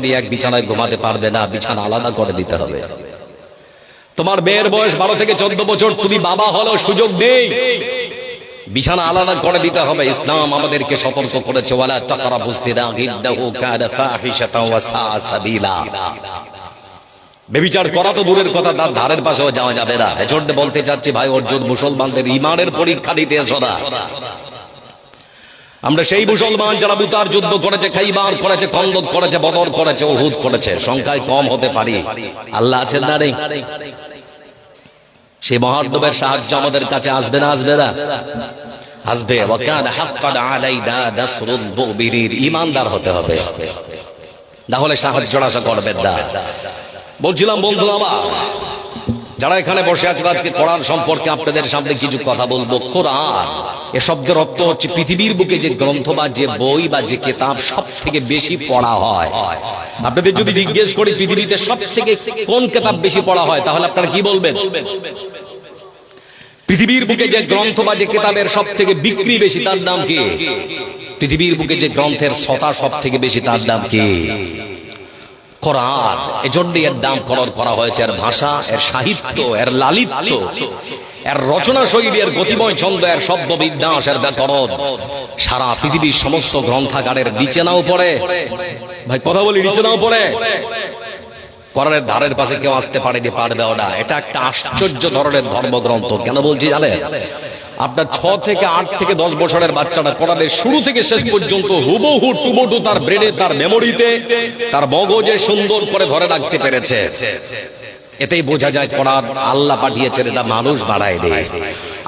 নিয়ে এক বিছানায় ঘুমাতে পারবে না, বিছানা আলাদা করে দিতে হবে। তোমার মেয়ের বয়স 12 থেকে 14 বছর, তুমি বাবা হলেও সুযোগ নেই, বিছানা আলাদা করে দিতে হবে। ইসলাম আমাদেরকে সতর্ক করেছে, ওয়ালা তাকরাবুজ যিনা ইন্নাহু কানা ফাহিশাতাও ওয়া সাআ সাবিলা। ব্যভিচার করা তো দূরের কথা, তার ধারের পাশেও যাওয়া যাবে না। এজন্য বলতে চাচ্ছি ভাই অর্জুন, মুসলমানদের ঈমানের পরীক্ষা নিতে এসো না। আমরা সেই মুসলমান যারা মুতার যুদ্ধ করেছে, খাইবার করেছে, খন্দক করেছে, বদর করেছে, উহুদ করেছে। সংখ্যায় কম হতে পারি, আল্লাহ আছেন না নেই? সেই মহানবের সাহায্য আমাদের কাছে আসবে না? আসবে না? আসবে। ওয়া কানা হাক্কান আলাইনা নাসরুল মুমিনিন। ঈমানদার হতে হবে, না হলে সাহায্য আশা করবেন না। বলছিলাম বন্ধু আমার, যারা এখানে বসে আছেন, আজকে কোরআন সম্পর্কে আপনাদের সামনে কিছু কথা বলবো। কোরআন এ শব্দের অর্থ হচ্ছে পৃথিবীর বুকে যে গ্রন্থ বা যে বই বা যে কিতাব সব থেকে বেশি পড়া হয়। আপনাদের যদি জিজ্ঞেস করি পৃথিবীতে সব থেকে কোন কিতাব বেশি পড়া হয়, তাহলে আপনারা কি বলবেন? পৃথিবীর বুকে যে গ্রন্থ বা যে কিতাবের সব থেকে বিক্রি বেশি, তার নাম কি? পৃথিবীর বুকে যে গ্রন্থের ছটা সব থেকে বেশি, তার নাম কি? কোরআন। এজন্যই এর নাম করা হয়েছে। এর ভাষা, এর সাহিত্য, এর লালিত্য, এর রচনা শৈলী, এর গতিময় ছন্দ, এর শব্দ বিন্যাস, এর ব্যাকরণ সারা পৃথিবীর সমস্ত গ্রন্থাগারের নিচে নাও পড়ে। ভাই কথা বলি, নিচে নাও পড়ে। কোরআনের ধারের পাশে কেউ আসতে পারেনি, পারবেও না। এটা একটা আশ্চর্য ধরনের ধর্মগ্রন্থ। কেন বলছি জানেন? আপনার 6 থেকে 8 থেকে 10 বছরের বাচ্চাটা কোরআনের শুরু থেকে শেষ পর্যন্ত হুবহু টুবটু তার ব্রেনে, তার মেমোরিতে, তার মগজে সুন্দর করে ধরে রাখতে পেরেছে। এতেই বোঝা যায় কোরআন আল্লাহ পাঠিয়েছেন, এটা মানুষ বাড়ায়নি।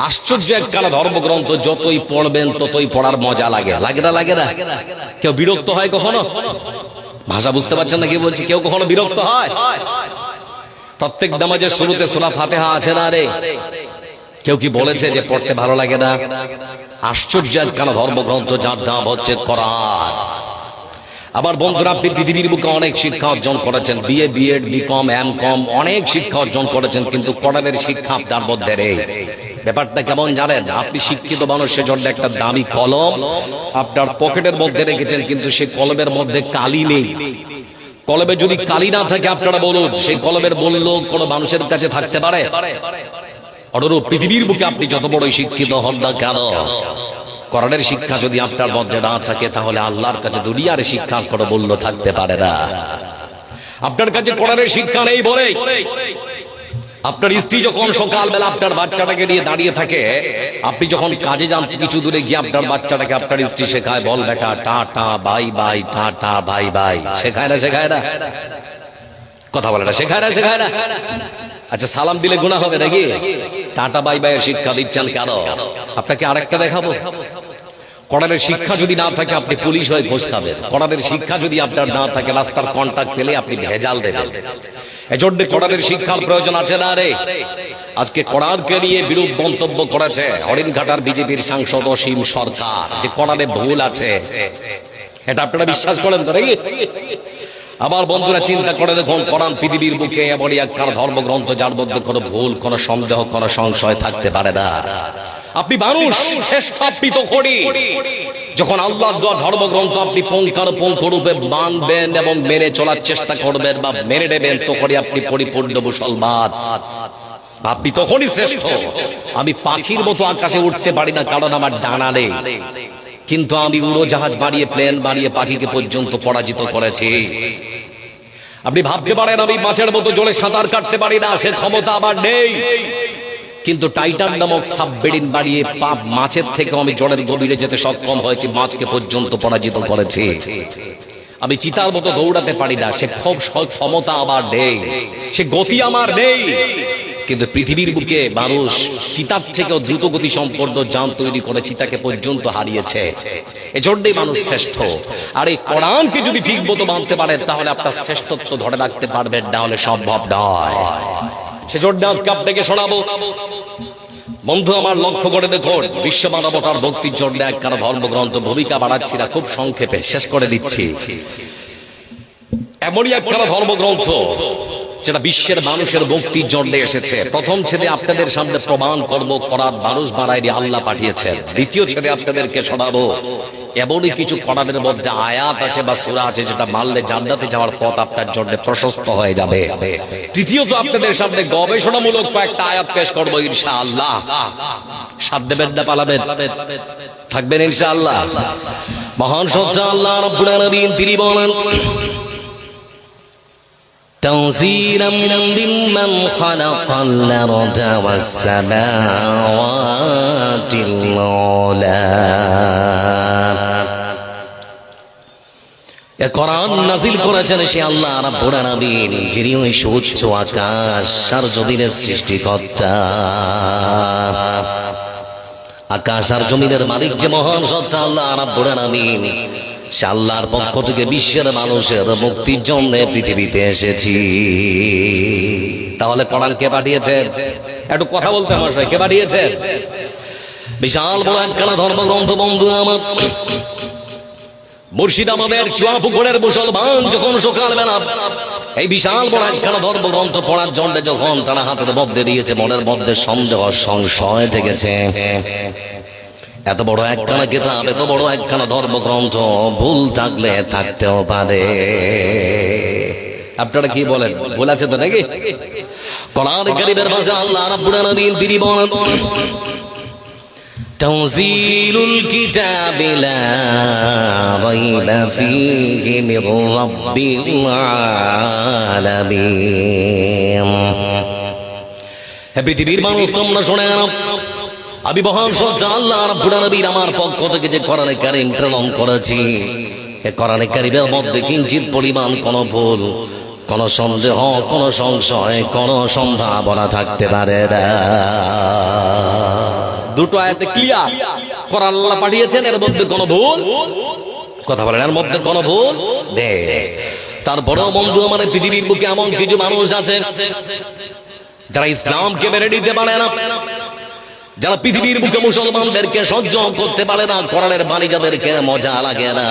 আশ্চর্য একখানা ধর্মগ্রন্থ, যতই পড়বেন ততই পড়ার মজা লাগে। লাগে না? লাগে না? কেউ বিরক্ত হয় কখনো? ভাষা বুঝতে পারছেন না কি বলছি? কেউ কখনো বিরক্ত হয়? প্রত্যেক নামাজের শুরুতে সূরা ফাতিহা আছে না রে? কেউ কি বলেছে যে পড়তে ভালো লাগে না? আশ্চর্য একখানা ধর্মগ্রন্থ, যার নাম হচ্ছে কোরআন। আবার বন্ধুরা, আপনি পৃথিবীর বুকে অনেক শিক্ষা অর্জন করেছেন, বিএ, বিএড, বিকম, এমকম, অনেক শিক্ষা অর্জন করেছেন, কিন্তু কোরআনের শিক্ষা আপনার মধ্যে নেই। ব্যাপারটা কেমন জানেন? আপনি শিক্ষিত মানুষের জন্য একটা দামি কলম আপনার পকেটের মধ্যে রেখেছেন, কিন্তু সেই কলমের মধ্যে কালি নেই। কলমে যদি কালি না থাকে, আপনারা বলুন, সেই কলমের মূল্য কোনো মানুষের কাছে থাকতে পারে? অনুরূপ পৃথিবীর বুকে আপনি যত বড়ই শিক্ষিত হন না কেন, কোরআনের শিক্ষা যদি আপনার মধ্যে না থাকে, তাহলে আল্লাহর কাছে দুনিয়ার শিক্ষার কোনো মূল্য থাকতে পারে না। আপনার কাছে কোরআনের শিক্ষা নেই বলে আপনার স্ত্রী যখন সকালবেলা আপনার বাচ্চাটাকে নিয়ে দাঁড়িয়ে থাকে, আপনি যখন কাজে যান কিছু দূরে গিয়ে আপনার বাচ্চাটাকে আপনার স্ত্রী শেখায়, বল বেটা tata bye bye, tata bye bye. শেখায় না? শেখায় না? কথা বলে না? শেখায় না? শেখায় না? আচ্ছা, সালাম দিলে গুনাহ হবে নাকি? টাটা বাই বাই এর শিক্ষা দিচ্ছেন কেন? আপনাকে আরেকটা দেখাবো। কোরআনের শিক্ষা যদি না থাকে, আপনি পুলিশ হয়ে ঘোষ খাবেন। কোরআনের শিক্ষা যদি আপনার না থাকে, রাস্তার কন্টাক্ট পেলে আপনি ভেজাল দেবেন। এজন্য কোরআনের শিক্ষার প্রয়োজন আছে না রে? আজকে কোরআনকে নিয়ে বিরূপ মন্তব্য করেছে হরিণঘাটার বিজেপির সাংসদ অসীম সরকার, যে কোরআনে ভুল আছে। এটা আপনারা বিশ্বাস করেন তো নাকি? আবার বন্ধুরা চিন্তা করে দেখুন, কোরআন পৃথিবীর বুকে এমনই একখানা ধর্মগ্রন্থ যার মধ্যে কোনো ভুল, কোনো সন্দেহ, কোনো সংশয় থাকতে পারে না। আপনি মানুষ, শ্রেষ্ঠ আপনি তো করি। যখন আল্লাহর দেওয়া ধর্মগ্রন্থ আপনি পুঙ্খানুপুঙ্খরূপে মানবেন এবং মেনে চলার চেষ্টা করবেন বা মেনে নেবেন, তখনই আপনি পরিপূর্ণ মুসলমান। আপনি তখনই শ্রেষ্ঠ। আমি পাখির মতো আকাশে উঠতে পারি না, কারণ আমার ডানা নেই, কিন্তু আমি উড়োজাহাজ বানিয়ে, প্লেন বানিয়ে পাখিকে পর্যন্ত পরাজিত করেছি। আপনি ভাবতে পারেন আমি মাছের মতো জলে সাঁতার কাটতে পারি না, সে ক্ষমতা আমার নেই, কিন্তু টাইটান নামক সাবমেরিন বানিয়ে মাছের থেকে আমি জলের গভীরে যেতে সক্ষম হয়েছি, মাছকে পর্যন্ত পরাজিত করেছি। আমি চিতার মতো দৌড়াতে পারি না, সে ক্ষমতা আমার নেই, সে গতি আমার নেই, কিন্তু পৃথিবীর বুকে মানুষ চিতার থেকেও দ্রুত গতি সম্পন্ন যান তৈরি করে চিতাকে পর্যন্ত হারিয়েছে। এজন্যই মানুষ শ্রেষ্ঠ। আর এই কোরআনকে যদি ঠিক মতো মানতে পারেন, তাহলে আপনার শ্রেষ্ঠত্ব ধরে রাখতে পারবেন, না হলে সম্ভব নয়। সেজন্য আজকে আপনাকে শোনাবো। বন্ধু আমার, লক্ষ্য করে দেখুন, বিশ্ব মানবতার ভক্তির জন্য একখানা ধর্মগ্রন্থ, ভূমিকা বাড়াচ্ছি না, খুব সংক্ষেপে শেষ করে দিচ্ছি। এমনই একখানা ধর্মগ্রন্থ যেটা বিশ্বের মানুষের মুক্তির জন্য এসেছে। প্রথম ছেদে আপনাদের সামনে প্রমাণ করব কোরআন মানুষ বানায়নি, আল্লাহ পাঠিয়েছেন। দ্বিতীয় ছেদে আপনাদেরকে শোনাবো এমনই কিছু কোরআনের মধ্যে আয়াত আছে বা সূরা আছে যেটা মানলে জান্নাতে যাওয়ার পথ আপনার জন্য প্রশস্ত হয়ে যাবে। তৃতীয়ত আপনাদের সামনে গবেষণামূলক কয়েকটা আয়াত পেশ করবো ইনশাআল্লাহ। সাথ দেবেন না পালাবেন? থাকবেন ইনশাআল্লাহ। মহান সত্তা আল্লাহ রাব্বুল আলামিন তিনি বলেন, تنزيلا ممن خلق الأرض والسماوات العلى। কোরআন নাযিল করেছেন সে আল্লাহ রাব্বুল আলামিন, যিনি ওই সুউচ্চ আকাশ আর জমিনের সৃষ্টিকর্তা। আকাশ আর জমিনের মালিক যে মহান সত্তা আল্লাহ রাব্বুল আলামিন, সে আল্লাহর পক্ষ থেকে বিশ্বের মানুষের মুক্তির জন্য পৃথিবীতে এসেছি। তাহলে কোরআন কে পাঠিয়েছেন? একটু কথা বলতে আমার সাথে, কে পাঠিয়েছেন? বিশাল বড় একখানা ধর্মগ্রন্থ বন্ধু আমার। মুর্শিদাবাদের চুয়াপুকুরের মুসলমান যখন সকালবেলা এই বিশাল বড় একখানা ধর্মগ্রন্থ পড়ার জন্য যখন তারা হাতের মধ্যে দিয়েছে, মনের মধ্যে সন্দেহ সংশয় জেগেছে। এত বড় একখানা কিতাব, এত বড় একখানা ধর্মগ্রন্থ ভুল থাকলে থাকতেও পারে। আপনারা কি বলেন? ভুল আছে তো নাকি? কোরআন কারীমের ভাষা আল্লাহ রাব্বুল আলামিন তিনি বলেন, তানজিলুল কিতাবি লা রাইবা ফীহি মির রাব্বিল আলামিন। হে পৃথিবীর মানুষ, তোমরা শুনে নাও, আমি মহান সত্তা আল্লাহ রাব্বুল আলামিন আমার পক্ষ থেকে যে কোরআনে কারীম প্রেরণ করেছি, এই কোরআনে কারীমের মধ্যে কিঞ্চিত পরিমাণ কোনো ভুল, কোনো সন্দেহ, কোনো সংশয়, কোনো সম্ভাবনা থাকতে পারে না। দুটো আয়াতে ক্লিয়ার, কোরআন আল্লাহ পাঠিয়েছেন, এর মধ্যে কোনো ভুল, কথা বলেন, এর মধ্যে কোনো ভুল নেই। তারপরেও বন্ধু আমার, পৃথিবীর বুকে এমন কিছু মানুষ আছে যারা ইসলামকে মেনে নিতে পারে না, যারা পৃথিবীর বুকে মুসলমানদেরকে সহ্য করতে পারে না, কোরআনের বাণী যাদেরকে মজা লাগে না,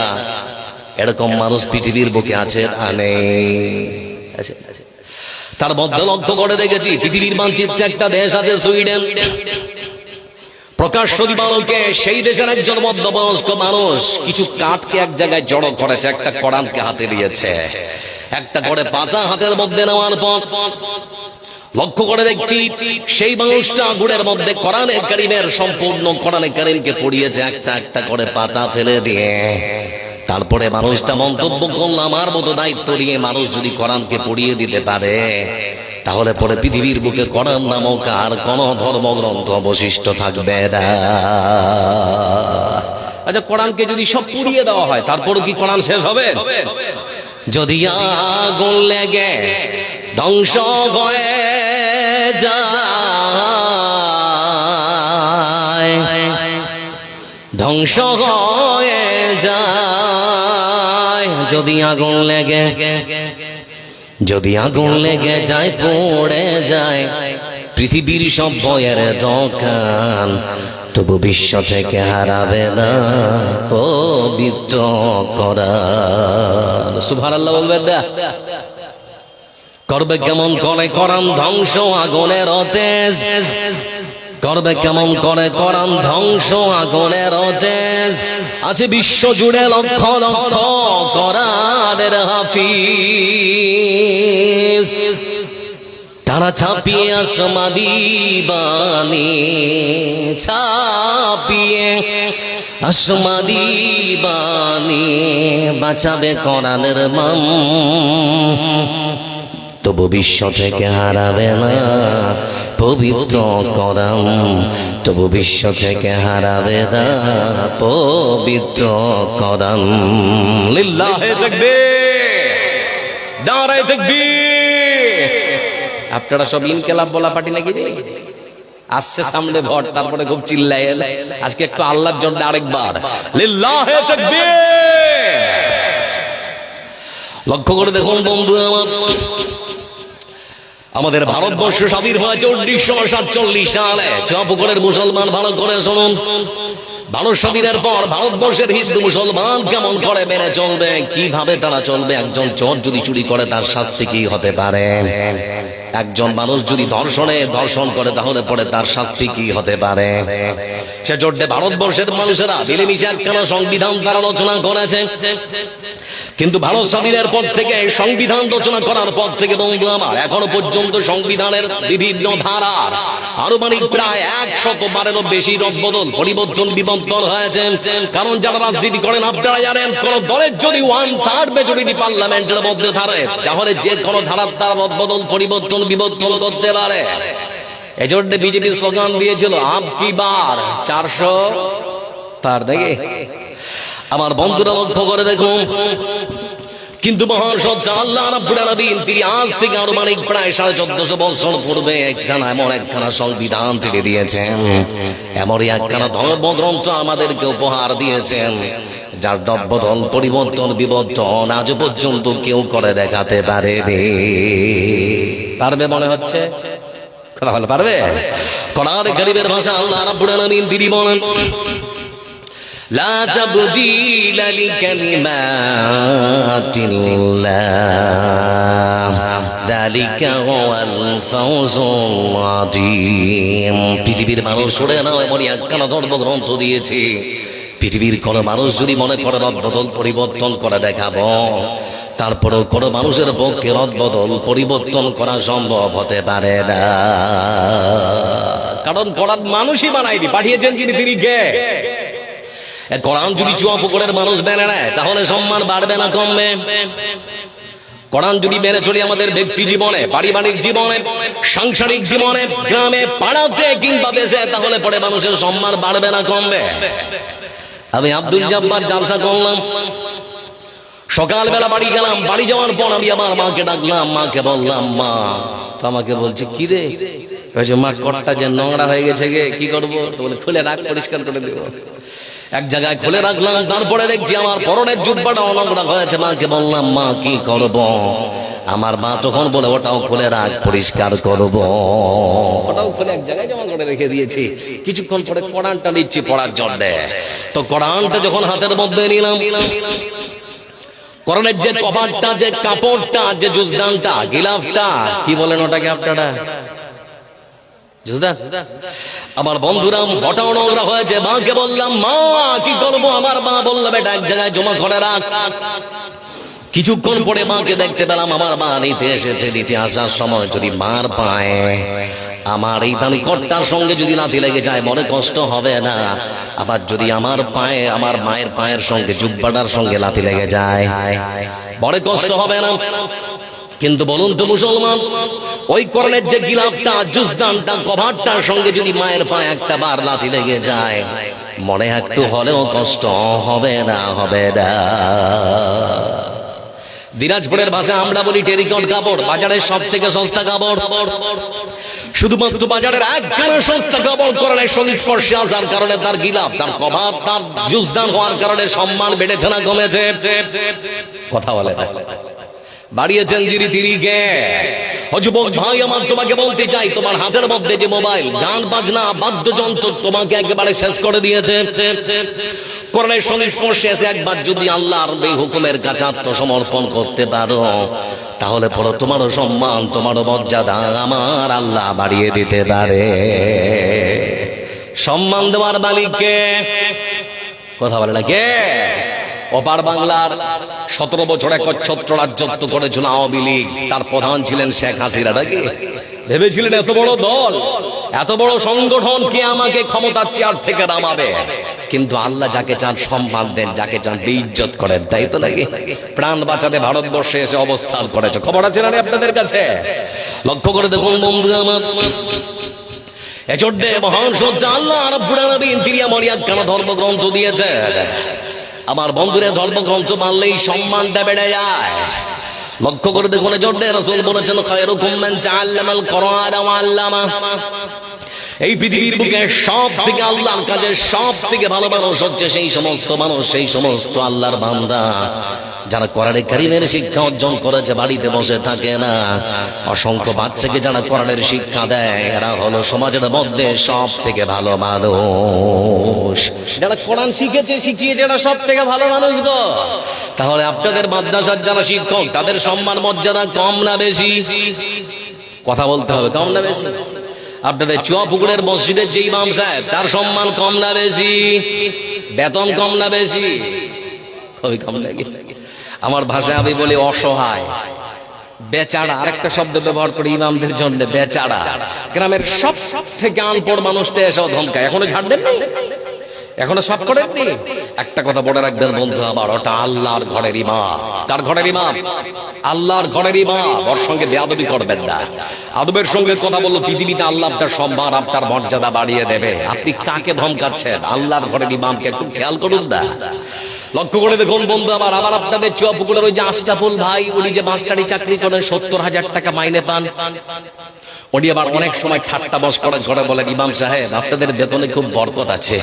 এরকম মানুষ পৃথিবীর বুকে আছে না নেই? তার মধ্যে লক্ষ্য করে দেখেছি, পৃথিবীর মানচিত্রে একটা দেশ আছে সুইডেন। প্রকাশ্য দিবালোকে সেই দেশের একজন মধ্যবয়স্ক মানুষ কিছু কাঠকে এক জায়গায় জড়ো করেছে, একটা কোরআনকে হাতে নিয়েছে। একটা করে পাতা হাতের মধ্যে নেওয়ার পর লক্ষ্য করে দেখি সেই মানুষটা আগুনের মধ্যে কোরআনে কারীমের সম্পূর্ণ কোরআনে কারীমকে পড়িয়েছে, একটা একটা করে পাতা ফেলে দিয়ে। তারপরে মানুষটা মন্তব্য করলো, আমার মতো দায়িত্ব নিয়ে মানুষ যদি কোরআনকে পড়িয়ে দিতে পারে, তাহলে পরে পৃথিবীর বুকে কোরআন নামক আর কোন ধর্মগ্রন্থ অবশিষ্ট থাকবে না। আচ্ছা, কোরআনকে যদি সব পুড়িয়ে দেওয়া হয়, তারপরে কি কোরআন শেষ হবে? যদি আগুন লেগে ধ্বংস হয়ে যায়, ধ্বংস হয়ে যায়, যদি আগুন লেগে, যদি আগুন লেগে যায়, পড়ে যায় পৃথিবীর সব বইয়ের দোকান, তবু বিশ্ব থেকে হারাবে না পবিত্র কোরআন। সুবহানাল্লাহ বলবেন না? করবে কেমন করে কোরআন ধ্বংস আগুনের তেজ, করবে কেমন করে কোরআন ধ্বংস আগুনের তেজ। আছে বিশ্ব জুড়ে লক্ষ লক্ষ কোরআনের হাফিজ, তারা ছাপিয়ে আসমানি বাণী, ছাপিয়ে আসমানি বাণী বাঁচাবে কোরআনের মান, তবু বিশ্ব থেকে হারাবে না পবিত্র কোরআন, তবু বিশ্ব থেকে হারাবে না পবিত্র কোরআন। লিল্লাহে তাকবীর, নারায়ে তাকবীর। আপনারা সব ইনকিলাব বলা পার্টি নাকি? আসছে সামনে ভোট, তারপরে খুব চিল্লাই এলে। আজকে একটু আল্লাহর জন্য আরেকবার লিল্লাহে তাকবীর। লক্ষ্য করে দেখুন বন্ধু আমার, আমাদের ভারতবর্ষ স্বাধীন হয়েছে 1947 সালে। চুয়াপুকুরের মুসলমান ভালো করে শুনুন, ভারত স্বাধীনের পর ভারতবর্ষের হিন্দু মুসলমান কেমন করে মেনে চলবে, কিভাবে তারা চলবে? একজন চোর যদি চুরি করে তার শাস্তি কি হতে পারে? একজন মানুষ যদি ধর্ষণ করে তাহলে পরে তার শাস্তি কি হতে পারে। সেজন্য ভারতবর্ষের মানুষেরা মিলেমিশে একখানা সংবিধান তারা রচনা করেছে, কিন্তু ভারত স্বাধীনের পর থেকে সংবিধান রচনা করার পর থেকে বন্ধু আমার এখনো পর্যন্ত সংবিধানের বিভিন্ন ধারার আনুমানিক প্রায় 100বারেরও বেশি রদবদল পরিবর্তন বিবর্তন হয়েছে। কারণ যারা রাজনীতি করেন আপনারা জানেন, কোন দলের যদি 1/3 মেজরিটি পার্লামেন্টের মধ্যে থাকে তাহলে যে কোনো ধারার তারা রদবদল পরিবর্তন বিবর্তন করতে পারে। এজন্য বিজেপি স্লোগান দিয়েছিল আব কি বার 400 পার। দেখে আমার বন্ধুরা লক্ষ্য করে দেখুন, কিন্তু মহান সত্তা আল্লাহ রাব্বুল আলামিন তিনি আজ থেকে আনুমানিক প্রায় 1450 বছর পূর্বে এমন একখানা সংবিধান তিনি দিয়েছেন, এমনই একখানা ধর্মগ্রন্থ আমাদেরকে উপহার দিয়েছেন, যার রদবদল পরিবর্তন বিবর্তন আজ পর্যন্ত কেউ করে দেখাতে পারেনি। পারবে মনে হচ্ছে? কথা বলে পারবে? কোরআন কারীমের ভাষা আল্লাহ রাব্বুল আলামিন তিনি বলেন লা তাবদীলা লিকালিমাতিল্লাহ যালিকা হুয়াল ফাওজুল আযীম। পৃথিবীর মানুষ শুনে নাও, এমনই একখানা ধর্মগ্রন্থ দিয়েছে, পৃথিবীর কোন মানুষ যদি মনে করে রদবদল পরিবর্তন করে দেখাবো, তারপরেও কোন মানুষের পক্ষে রদবদল পরিবর্তন করা সম্ভব হতে পারে না। কারণ কোরআন মানুষই বানায়নি, পাঠিয়েছেন তিনি কে? কোরআন যদি চুয়া পুকুরের মানুষ মেনে নেয় তাহলে সম্মান বাড়বে না কমবে? কোরআন যদি মেনে চলি আমাদের ব্যক্তি জীবনে, পারিবারিক জীবনে, সাংসারিক জীবনে, গ্রামে, পাড়াতে কিংবা দেশে, তাহলে পরে মানুষের সম্মান বাড়বে না কমবে? আমি আব্দুল জব্বার জালসা করলাম, সকালবেলা বাড়ি গেলাম, বাড়ি যাওয়ার পর আমি আমার মাকে ডাকলাম, মাকে বললাম মা, তো আমাকে বলছে কি রে? মা কটটা যে নোংরা হয়ে গেছে গে, কি করবো? তো বলে খুলে রাখ, পরিষ্কার করে দেবো। এক জায়গায় খুলে রাখলাম, তারপরে দেখছি আমার পরনের জুব্বাটা নোংরা হয়েছে। মাকে বললাম মা কি করব? আমার মা তখন বলে ওটাও খুলে রাখ, পরিষ্কার করব। ওটাও খুলে এক জায়গায় জমা করে রেখে দিয়েছি। কিছুক্ষণ পরে কোরআনটা নিচ্ছি পড়ার জন্য। তো কোরআনটা যখন হাতের মধ্যে নিলাম, কোরআনের যে কভারটা, যে কাপড়টা, যে জুজদানটা, গিলাফটা, কি বলেন ওটাকে আপনারা? আমার বন্ধুরা হঠাৎ নোংরা হয়েছে, মাকে বললাম মা কি করবো? আমার মা বলল বেটা এক জায়গায় জমা করে রাখ। কিছুক্ষণ পরে মাকে দেখতে পেলাম আমার মা নিতে এসেছে। নিতে আসার সময় যদি মার পায়ে আমার এই দামি কট্টার সঙ্গে যদি লাথি লেগে যায় মনে কষ্ট হবে না? আবার যদি আমার পায়ে, আমার মায়ের পায়ের সঙ্গে জুব্বাটার সঙ্গে লাথি লেগে যায় বড় কষ্ট হবে না? কিন্তু বলুন তো মুসলমান, ওই কোরআনের যে গিলাফটা, জুজদানটা, কভারটার সঙ্গে যদি মায়ের পায়ে একটা বার লাথি লেগে যায় মনে একটু হলেও কষ্ট হবে না? হবে না। দিনাজপুরের ভাষা আমরা বলি টেরিকট কাপড়, বাজারের সব থেকে সস্তা কাপড়। শুধুমাত্র বাজারের একখানা সস্তা কাপড় কোরআনের সংস্পর্শে আসার কারণে তার গিলাফ, তার কভার, তার জুজদান হওয়ার কারণে সম্মান বেড়েছে না কমেছে? কথা বলে না। বাড়িয়েছেন যিনি তিনি কে? যুবক ভাই আমার, তোমাকে বলতে চাই, তোমার হাতের মধ্যে যে মোবাইল, গান বাজনা, বাদ্যযন্ত্র তোমাকে একেবারে শেষ করে দিয়েছে। কোরআনের সংস্পর্শে এসে একবার যদি আল্লাহর এই হুকুমের কাছে আত্মসমর্পণ করতে পারো তাহলে পরে তোমারও সম্মান, তোমারও মর্যাদা আমার আল্লাহ বাড়িয়ে দিতে পারে। সম্মান দেওয়ার মালিককে? কথা বলে না কে? ওপার বাংলার 17 বছর একচ্ছত্র রাজত্ব করেছিল আওয়ামী লীগ, তার প্রধান ছিলেন শেখ হাসিনা। নাকি ভেবেছিলেন এত বড় দল, এত বড় সংগঠন কে আমাকে ক্ষমতার চেয়ার থেকে নামাবে? কিন্তু আল্লাহ যাকে চান সম্মান দেন, যাকে চান বেইজ্জত করেন, তাই তো? নাকি প্রাণ বাঁচাতে ভারতবর্ষে এসে অবস্থান করেছে, খবর আছে না আপনাদের কাছে? লক্ষ্য করে দেখুন বন্ধু আমার, এজন্য মহান সত্য আল্লাহ রাব্বুল আলামিন তিনি আমার একখানা ধর্মগ্রন্থ দিয়েছেন। আমার বন্ধুরা ধর্মগ্রন্থ মানলেই সম্মানটা বেড়ে যায়। লক্ষ্য করে দেখুন, এজন্য রাসূল বলেছেন খায়রুকুম মান তাআল্লামাল কুরআন ওয়া আল্লামা। এই পৃথিবীর বুকে সব থেকে আল্লাহর কাছে সব থেকে ভালো মানুষ হচ্ছে সেই সমস্ত মানুষ, সেই সমস্ত আল্লাহর বান্দা যারা কোরআনে কারীমের শিক্ষা অর্জন করেছে, বাড়িতে বসে থাকে না। অসংখ্য বাচ্চাকে যারা কোরআনের শিক্ষা দেয় এরা হলো সমাজের মধ্যে সব থেকে ভালো মানুষ। যারা কোরআন শিখেছে, শিখিয়েছে, এরা সব থেকে ভালো মানুষ গো। তাহলে আপনাদের মাদ্রাসার যারা শিক্ষক তাদের সম্মান মর্যাদা কম না বেশি? কথা বলতে হবে, কম না বেশি? আপনাদের চুয়াপুকুরের মসজিদের যে ইমাম সাহেব, তার সম্মান কম না বেশি? বেতন কম না বেশি? খুবই কম লাগে। আমার ভাষায় আমি বলি অসহায়, বেচারা। আরেকটা শব্দ ব্যবহার করি ইমামদের জন্য, বেচারা। গ্রামের সব থেকে আনপড় মানুষটা এসব ধমকায়। এখনো ঝাড় দেননি, এখনো সব করেননি। একটা কথা বলে রাখবেন বন্ধু আমার, ওটা আল্লাহর ঘরের ইমাম। কার ঘরের ইমাম? আল্লাহর ঘরের ইমাম। ওর সঙ্গে বেয়াদবি করবেন না। আদবের সঙ্গে কথা বললো পৃথিবীতে আল্লাহ আপনার সম্মান, আপনার মর্যাদা বাড়িয়ে দেবে। আপনি কাকে ধমকাচ্ছেন? আল্লাহর ঘরের ইমামকে একটু খেয়াল করুন না। লক্ষ্য করে দেখুন বন্ধু আমার, আবার আপনাদের চুয়াপুকুরের ওই যে আশরাফুল ভাই, উনি যে মাস্টারি চাকরি করেন, 70,000 টাকা মাইনে পান। উনি আবার অনেক সময় ঠাট্টা মশকরা করে বলেন, ইমাম সাহেব আপনাদের বেতনে খুব বরকত আছে।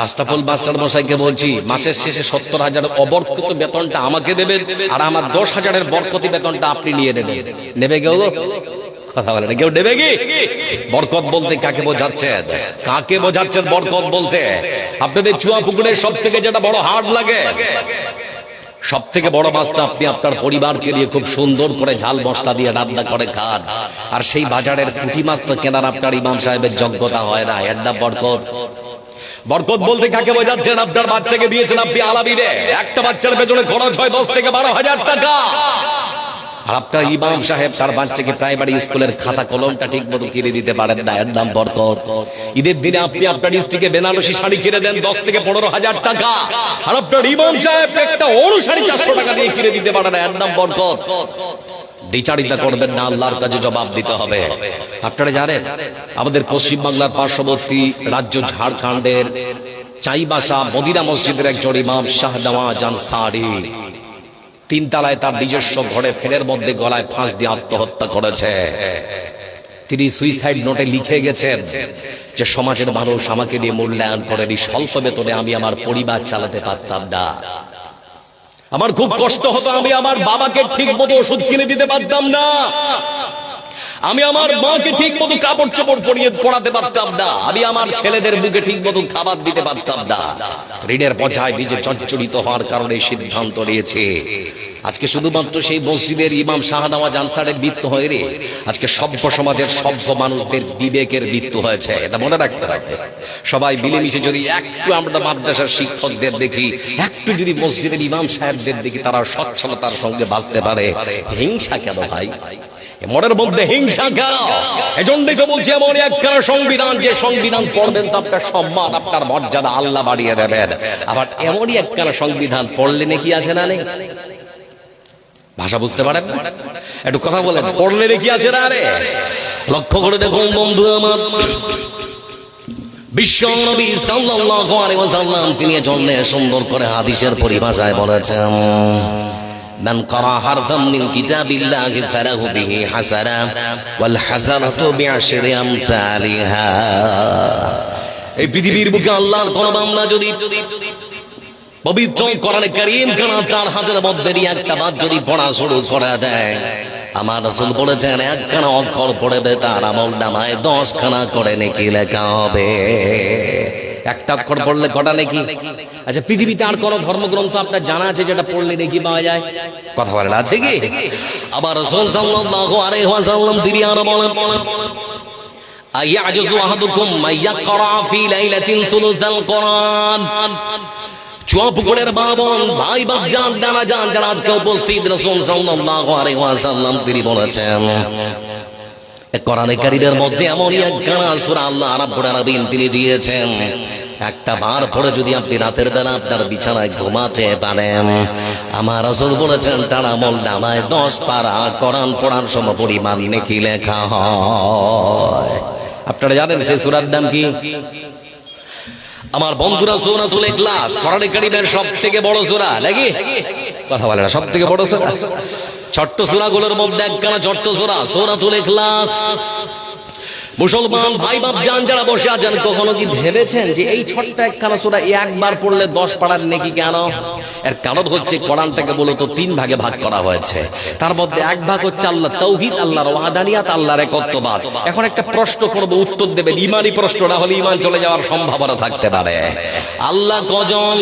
আশরাফুল মাস্টার মশাইকে বলছি, মাসের শেষে 70,000 অবরকত বেতনটা আমাকে দেবেন, আর আমার 10,000-এর বরকতি বেতনটা আপনি নিয়ে নেবেন। নেবে কেউ? কথা বলে না কেউ। নেবে কি? বরকত বলতে কাকে বোঝাচ্ছেন? কাকে বোঝাচ্ছেন বরকত বলতে? আপনাদের চুয়াপুকুরের সব থেকে যেটা বড় হাট লাগে, সব থেকে বড় মাছটা আপনি আপনার পরিবারকে নিয়ে খুব সুন্দর করে ঝাল মশলা দিয়ে রান্না করে খান, আর সেই বাজারের পুঁটি মাছ তো কেনার আপনার ইমাম সাহেবের যোগ্যতা হয় না। এর নাম বরকত। বরকত বলতে কাকে বোঝাচ্ছেন? আপনার বাচ্চাকে দিয়েছেন আপনি আলামিনে, একটা বাচ্চার পেছনে খরচ হয় 10 থেকে 12,000 টাকা, আর আপনার ইমাম সাহেব তার বাচ্চাকে প্রাইমারি স্কুলের খাতা কলমটা ঠিক মতো কিনে দিতে পারেন না। এর নাম বরকত। ঈদের দিনে আপনি আপনার স্ত্রীকে বেনারসি শাড়ি কিনে দেন 10 থেকে 15,000 টাকা, আর আপনার ইমাম সাহেব একটা অরু শাড়ি 400 টাকা দিয়ে কিনে দিতে পারে না। এর নাম বরকত। দ্বিচারিতা করবেন না, আল্লাহর কাছে জবাব দিতে হবে। আপনারা জানেন আমাদের পশ্চিম বাংলার পার্শ্ববর্তী রাজ্য ঝাড়খণ্ডের চাইবাসা মদিনা মসজিদের একজন ইমাম শাহনওয়াজ আনসারী 3 তলায় তার নিজস্ব ঘরে ফেলের মধ্যে গলায় ফাঁস দিয়ে আত্মহত্যা করেছে। তিনি সুইসাইড নোটে লিখে গেছেন যে সমাজের মানুষ আমাকে নিয়ে মূল্যায়ন করেনি, স্বল্প বেতনে আমি আমার পরিবার চালাতে পারতাম না, আমার খুব কষ্ট হতো, আমি আমার বাবাকে ঠিক মতো ওষুধ কিনে দিতে পারতাম না, আমি আমার মাকে ঠিক মতো কাপড় চোপড় পরিয়ে পড়াতে পারতাম না, আমি আমার ছেলেদের বুকে ঠিক মতো খাবার দিতে পারতাম না। ঋণের বোঝায় নিজে জর্জরিত হওয়ার কারণে সিদ্ধান্ত নিয়েছে। আজকে শুধুমাত্র সেই মসজিদের ইমাম শাহনওয়াজ আনসারের মৃত্যু হয় রে, আজকে সভ্য সমাজের সভ্য মানুষদের বিবেকের মৃত্যু হয়েছে। এটা মনে রাখতে হবে। সবাই মিলেমিশে যদি একটু আমরা মাদ্রাসার শিক্ষকদের দেখি, একটু যদি মসজিদের ইমাম সাহেবদের দেখি, তারা সচ্ছলতার সঙ্গে বাঁচতে পারে। হিংসা কেন ভাই? মনের মধ্যে হিংসা কেন? এজন্যই তো বলছি এমন একখানা সংবিধান, যে সংবিধান পড়বেন তো আপনার সম্মান, আপনার মর্যাদা আল্লাহ বাড়িয়ে দেবেন। আবার এমনই একখানা সংবিধান পড়লে নাকি আছে না নেই? ভাষা বুঝতে পারেন না? একটু কথা বলেন, পড়লে নাকি আছে না রে? লক্ষ্য করে দেখুন বন্ধু আমার, বিশ্ব নবী সাল্লাল্লাহু আলাইহি ওয়াসাল্লাম তিনি জন্য সুন্দর করে হাদিসের পরিভাষায় বলেছেন, মান ক্বারা হারফাম মিন কিতাবিল্লাহি ফালাহু বিহি হাসানা ওয়াল হাসানাতু বিআশরি আমসালিহা। এই পৃথিবীর বুকে আল্লাহর কোন বান্দা যদি পবিত্র কোরআনে কারীম খানা তার হাতের মধ্যে দিয়ে একটা বার যদি পড়া শুরু করে দেয়, আমার রাসূল বলেছেন একখানা অক্ষর পড়বে তার আমলনামায় 10 খানা করে নেকি লেখা হবে। একটা অক্ষর পড়লে কটা নেকি? আচ্ছা, পৃথিবীতে আর কোন ধর্মগ্রন্থ আপনার জানা আছে যেটা পড়লে নেকি পাওয়া যায়? কথা বলেন, আছে কি? আবার রাসূল সাল্লাল্লাহু আলাইহি ওয়াসাল্লাম তিনি আরো বলেন, আয়াজুযু আহাদুকুম মাইয়াকরা ফি লাইলাতিন সুলুসাল কোরআন। চুয়াপুকুরের বাবন ভাই বাপজান দাদা জান যারা আজকে উপস্থিত, রাসূল সাল্লাল্লাহু আলাইহি ওয়াসাল্লাম তিনি বলেছেন কোরআনে কারীমের মধ্যে এমনই একখানা সূরা আল্লাহ রাব্বুল আলামিন তিনি দিয়েছেন, একটা বার পড়ে যদি আপনি রাতের বেলা আপনার বিছানায় ঘুমাতে পারেন, আমার রাসূল বলেছেন তার আমলনামায় 10 পারা কোরআন পড়ার সম পরিমাণ নেকি লেখা হয়। আপনারা জানেন সেই সূরার নাম কি? আমার বন্ধুরা, সূরাতুল ইখলাস কোরআনে কারীমের সবথেকে বড় সূরা নাকি? কথা বলে না, সবথেকে বড় সূরা। ছোট্ট সূরাগুলোর মধ্যে একখানা ছোট্ট সূরা সূরাতুল ইখলাস। মুসলমান ভাই বাপ জান যারা বসে আছেন, কখনো কি ভেবেছেন যে এই ছোট্ট একখানা সূরা একবার পড়লে 10 পারার নেকি কেন? এর কারণ হচ্ছে কোরআনটাকে মূলত 3 ভাগে ভাগ করা হয়েছে। তার মধ্যে এক ভাগ হচ্ছে আল্লাহ তাওহীদ, আল্লাহর ওয়াহদানিয়াত, আল্লাহর একত্ববাদ। এখন একটা প্রশ্ন করব, উত্তর দেবেন। ইমানি প্রশ্ন, না হলে ইমান চলে যাওয়ার সম্ভাবনা থাকতে পারে। আল্লাহ কজন?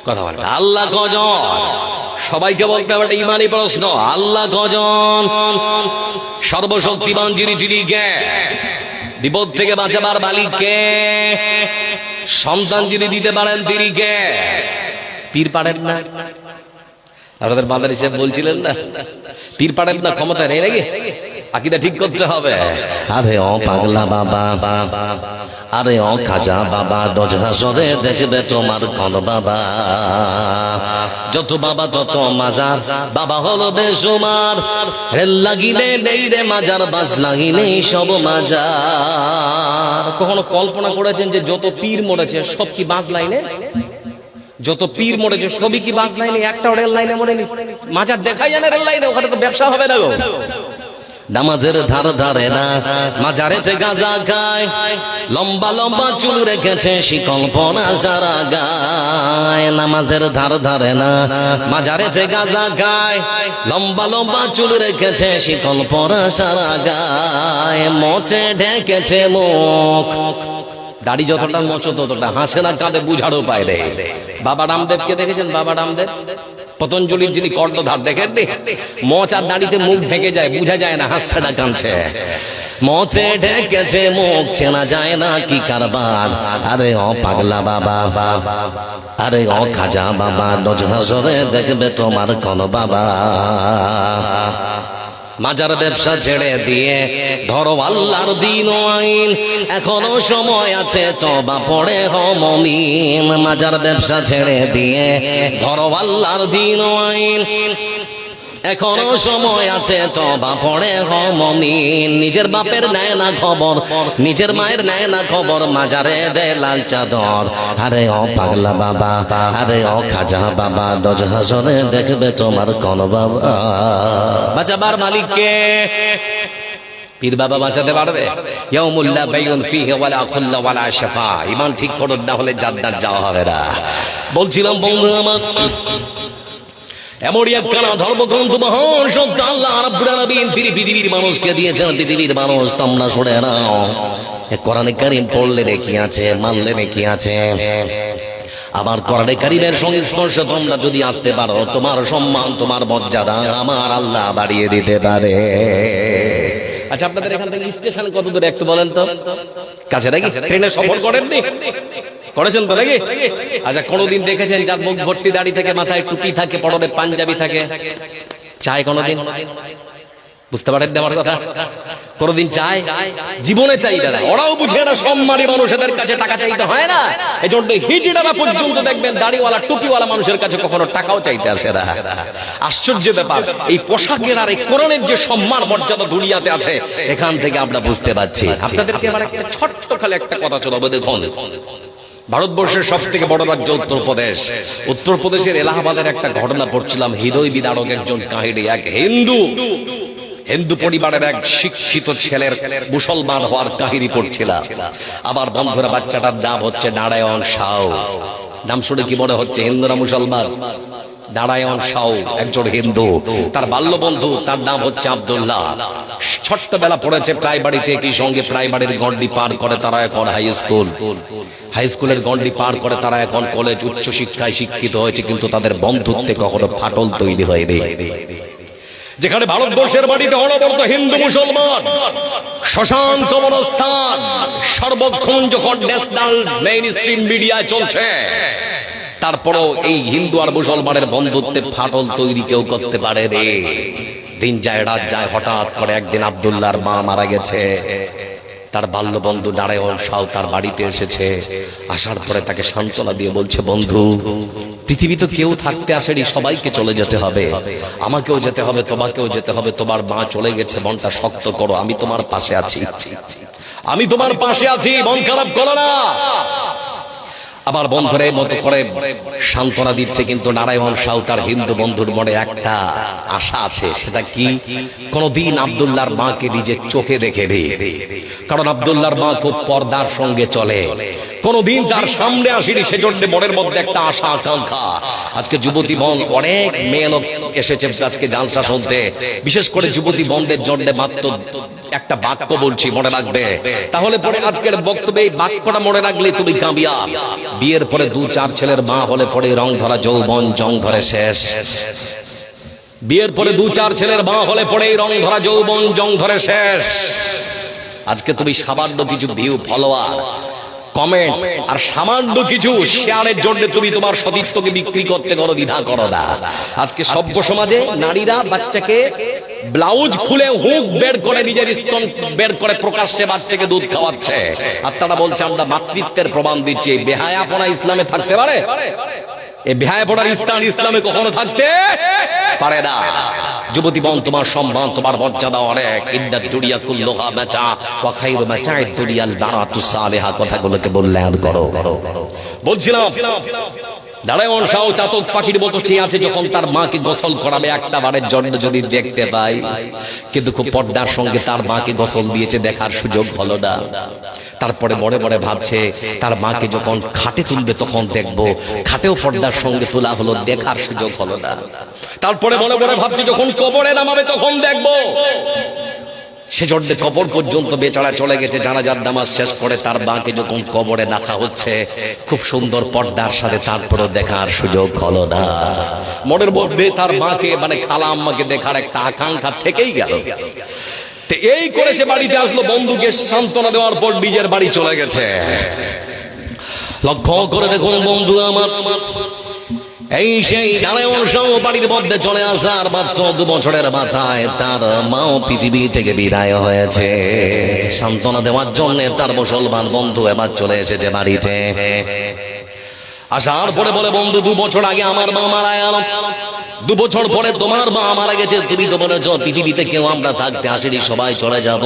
কথা বলেন, আল্লাহ কজন? সবাইকে বলতে হবে একটা ইমানি প্রশ্ন, আল্লাহ কজন? সর্বশক্তিমান যিনি কে? বিপদ থেকে বাঁচাবার মালিক কে? সন্তান যিনি দিতে পারেন তিনি কে? পীর পারেন না? আপনাদের বাঁধার হিসেবে বলছিলেন না, পীর পারেন না, ক্ষমতা নেই নাকি? আকীদা ঠিক করতে হবে। আরে ও পাগলা বাবা, আরে ও খাজা বাবা, দজ হাসরে দেখবে তোমার কোন বাবা। যত বাবা তত মাজার, বাবা হলো বেসুমার। রেল লাগিলে নেই রে মাজার, বাস লাগিলে সব মাজার। কখনো কল্পনা করেছেন যে যত পীর মরেছে সব কি বাস লাইনে? যত পীর মরেছে সবই কি বাস লাইনে? একটাও রেল লাইনে মরেনি। মাজার দেখাই জানে রেল লাইনে, ওখানে তো ব্যবসা হবে না গো। নামাজের ধার ধারে না, মাজারেতে গাঁজা খায়। লম্বা লম্বা চুল রেখেছে, শিকল পরা সারা গায়। নামাজের ধার ধারে না, মাজারেতে গাঁজা খায়। লম্বা লম্বা চুল রেখেছে, শিকল পরা সারা গায়। মোচে ঢেকেছে মুখ, দাড়ি যতটা মোচো ততটা, হাসে না কাঁদে বুঝারও পায় রে। বাবা রামদেবকে দেখেছেন? বাবা রামদেব পতঞ্জলির যিনি কর্ণধার, দেখেন মোচ আর দাড়িতে মুখ ঢেকে যায়, বুঝা যায় না হাসছে না কাঁদছে। মোচে ঢেকেছে মুখ, চেনা যায় না কি কারবার। আরে ও পাগলা বাবা, আরে ও খাজা বাবা, দজ হাসরে দেখবে তোমার কোন বাবা। মাজার ব্যবসা ছেড়ে দিয়ে ধরো আল্লাহর দিন ও আইন, এখনো সময় আছে তওবা পড়ে হও মুমিন। মাজার ব্যবসা ছেড়ে দিয়ে ধরো আল্লাহর দিন ও আইন, এখনো সময় আছে তওবা পড়ে হও মুমিন। নিজের বাপের নেয় না খবর, নিজের মায়ের নেয় না খবর, মাজারে দেয় লাল চাদর। আরে ও পাগলা বাবা, আরে ও খাজা বাবা, দজ হাসরে দেখবে তোমার কোন বাবা। বাঁচাবার মালিক কে? পীর বাবা বাঁচাতে পারবে? ইয়াউমুল লা বাইউন ফিহি ওয়ালা খুল্লা ওয়ালা শাফা। ঈমান ঠিক করো, না হলে জান্নাত যাওয়া হবে না। বলছিলাম বন্ধু আমার, এমনই একখানা ধর্মগ্রন্থ মহান সত্য আল্লাহ রাব্বুল আলামিন তিনি পৃথিবীর মানুষকে দিয়েছেন। পৃথিবীর মানুষ তোমরা শুনে নাও, কোরআনে কারীম পড়লে নেকি আছে, মানলে নেকি আছে। আবার কোরআনে কারীমের সংস্পর্শ তোমরা যদি আসতে পারো, তোমার সম্মান, তোমার মর্যাদা আমার আল্লাহ বাড়িয়ে দিতে পারে। আচ্ছা, আপনাদের এখান থেকে স্টেশন কত দূরে একটু বলেন তো? কাছে নাকি? ট্রেনে সফর করেননি? করেছেন তো নাকি? আচ্ছা, কোনদিন দেখেছেন যার মুখ ভর্তি দাড়ি থেকে, মাথায় টুপি থাকে, পরনে পাঞ্জাবি থাকে, চায় কোনদিন? বুঝতে পারেন আমার কথা? কোনদিন চায়? জীবনে চাইবে না। ওরাও বুঝে না সম্মানী মানুষ, এদের কাছে টাকা চাইতে হয় না। এই জন্য হিজড়ারা পর্যন্ত দেখবেন দাড়িওয়ালা টুপিওয়ালা মানুষের কাছে কখনো টাকাও চাইতে আসে না। আশ্চর্য ব্যাপার, এই পোশাকের আর এই কোরআনের যে সম্মান মর্যাদা দুনিয়াতে আছে, এখান থেকে আমরা বুঝতে পারছি। আপনাদেরকে আবার একটা ছোট্ট খালি একটা কথা শোনাবো। দেখুন, ভারতবর্ষের সব থেকে বড় রাজ্য উত্তরপ্রদেশ। উত্তরপ্রদেশের এলাহাবাদের একটা ঘটনা পড়ছিলাম, হৃদয় বিদারক একজন কাহিনী। এক হিন্দু পরিবারের এক শিক্ষিত ছেলের মুসলমান হওয়ার কাহিনী পড়ছিলাম। আবার বন্ধুরা, বাচ্চাটার নাম হচ্ছে নারায়ণ সাউ। নাম শুনে কি মনে হচ্ছে হিন্দুরা মুসলমান? নারায়ণ সাউ একজন হিন্দু। তার বাল্য বন্ধু, তার নাম হচ্ছে আব্দুল্লাহ। ছোট্টবেলা পড়েছে প্রাইমারিতে, একই সঙ্গে প্রাইমারির গণ্ডি পার করে তারা এখন হাই স্কুলের গণ্ডি পার করে তারা এখন কলেজ, উচ্চ শিক্ষায় শিক্ষিত হয়েছে, কিন্তু তাদের বন্ধুত্বে কখনো ফাটল তৈরি হয়নি। যেখানে ভারতবর্ষের মাটিতে অনবরত হিন্দু মুসলমান শশাঙ্ক অবস্থান, সর্বক্ষণ যখন ন্যাশনাল মেইন স্ট্রিম মিডিয়ায় চলছে, তারপরও এই হিন্দু আর মুসলমানের বন্ধুত্বে ফাটল তৈরি কেউ করতে পারে রে? দিন যায় রাত যায়, হঠাৎ করে একদিন আব্দুল্লাহর মা মারা গেছে। তার বাল্য বন্ধু নারায়ণ সাউ তার বাড়িতে এসেছে। আসার পরে তাকে সান্ত্বনা দিয়ে বলছে, বন্ধু, পৃথিবী তো কেউ থাকতে আসেনি, সবাইকে চলে যেতে হবে, আমাকেও যেতে হবে, তোমাকেও যেতে হবে। তোমার মা চলে গেছে, মনটা শক্ত করো, আমি তোমার পাশে আছি, আমি তোমার পাশে আছি, মন খারাপ করো না। আবার বন্ধুরে মতো করে সান্ত্বনা দিচ্ছে, কিন্তু নারায়ণ সাউ তার হিন্দু বন্ধুর মনে একটা আশা আছে। সেটা কি? কোনদিন আব্দুল্লাহর মাকে নিজের চোখে দেখে নি, কারণ আব্দুল্লাহর মা খুব পর্দার সঙ্গে চলে। কোনদিন তার সামনে আসেনি, সেজন্য মনের মধ্যে একটা আশা আকাঙ্ক্ষা। আজকে যুবতী বন অনেক মেয়ে লোক এসেছে আজকে জালসা শুনতে, বিশেষ করে যুবতী বনদের জন্য মাত্র একটা বাক্য বলছি, মনে রাখবে। তাহলে পরে আজকের বক্তব্যে এই বাক্যটা মনে রাখলে তুমি কামিয়াব। বিয়ের পরে 2-4 ছেলের মা হলে পরে রং ধরা যৌবন জং ধরে শেষ। বিয়ের পরে 2-4 ছেলের মা হলে পরে রং ধরা যৌবন জং ধরে শেষ। আজকে তুমি সামান্য কিছু ভিউ, ফলোয়ার, কমেন্ট আর সামান্য কিছু শেয়ারের জন্য তুমি তোমার সতীত্বকে বিক্রি করতে কোনো দ্বিধা করো না। আজকে সভ্য সমাজে নারীরা বাচ্চাকে ব্লাউজ খুলে হুক বের করে নিজের স্তন বের করে প্রকাশ্যে বাচ্চাকে দুধ খাওয়াচ্ছে, আর তারা বলছে আমরা মাতৃত্বের প্রমাণ দিচ্ছি। বেহায়াপনা ইসলামে থাকতে পারে? এই বেহায়াপনার স্থান ইসলামে কখনো থাকতে পারে না। যুবতী বোন, তোমার সম্মান, তোমার মর্যাদা অনেক। ইন্নাদ দুনিয়া কুল্লুহা মাতা ওয়া খায়রু মাতা'আদ দুনিয়াল বারাতুস সালিহা, কথাগুলোকে মূল্যায়ন করো। বলছিলাম নারায়ণ শাহ চাতক পাখির মতো চেয়ে আছে যখন তার মাকে গোসল করাবে একটা বারের জন্য যদি দেখতে পাই, কিন্তু খুব পর্দার সঙ্গে তার মাকে গোসল দিয়েছে, দেখার সুযোগ হলো না। তারপরে মনে মনে ভাবছে তার মাকে যখন খাটে তুলবে তখন দেখবো, খাটেও পর্দার সঙ্গে তোলা হলো, দেখার সুযোগ হলো না। তারপরে মনে মনে ভাবছে যখন কবরে নামাবে তখন দেখবো। সেজন্য কবর পর্যন্ত বেচারা চলে গেছে, জানাজার নামাজ শেষ করে তার মাকে যখন কবরে রাখা হচ্ছে খুব সুন্দর পর্দার সাথে, তারপরও দেখার সুযোগ হলো না। মনের মধ্যে তার মাকে মানে খালা আম্মাকে দেখার একটা আকাঙ্ক্ষা থেকেই গেল। এই করে সে বাড়িতে আসলো, বন্ধুকে সান্ত্বনা দেওয়ার পর নিজের বাড়ি চলে গেছে। লক্ষ্য করে দেখুন বন্ধু আমার, এই সেই নারায়ণ শাহ বাড়ির মধ্যে চলে আসার মাত্র 2 বছরের মাথায় তার মাও পৃথিবী থেকে বিদায় হয়েছে। সান্ত্বনা দেওয়ার জন্য তার মুসলমান বন্ধু এবার চলে এসেছে বাড়িতে। আসার পরে বলে, বন্ধু 2 বছর আগে আমার মা মারা গেল, 2 বছর পরে তোমার মা মারা গেছে। তুমি তো বলেছ পৃথিবীতে কেউ আমরা থাকতে আসেনি, সবাই চলে যাব।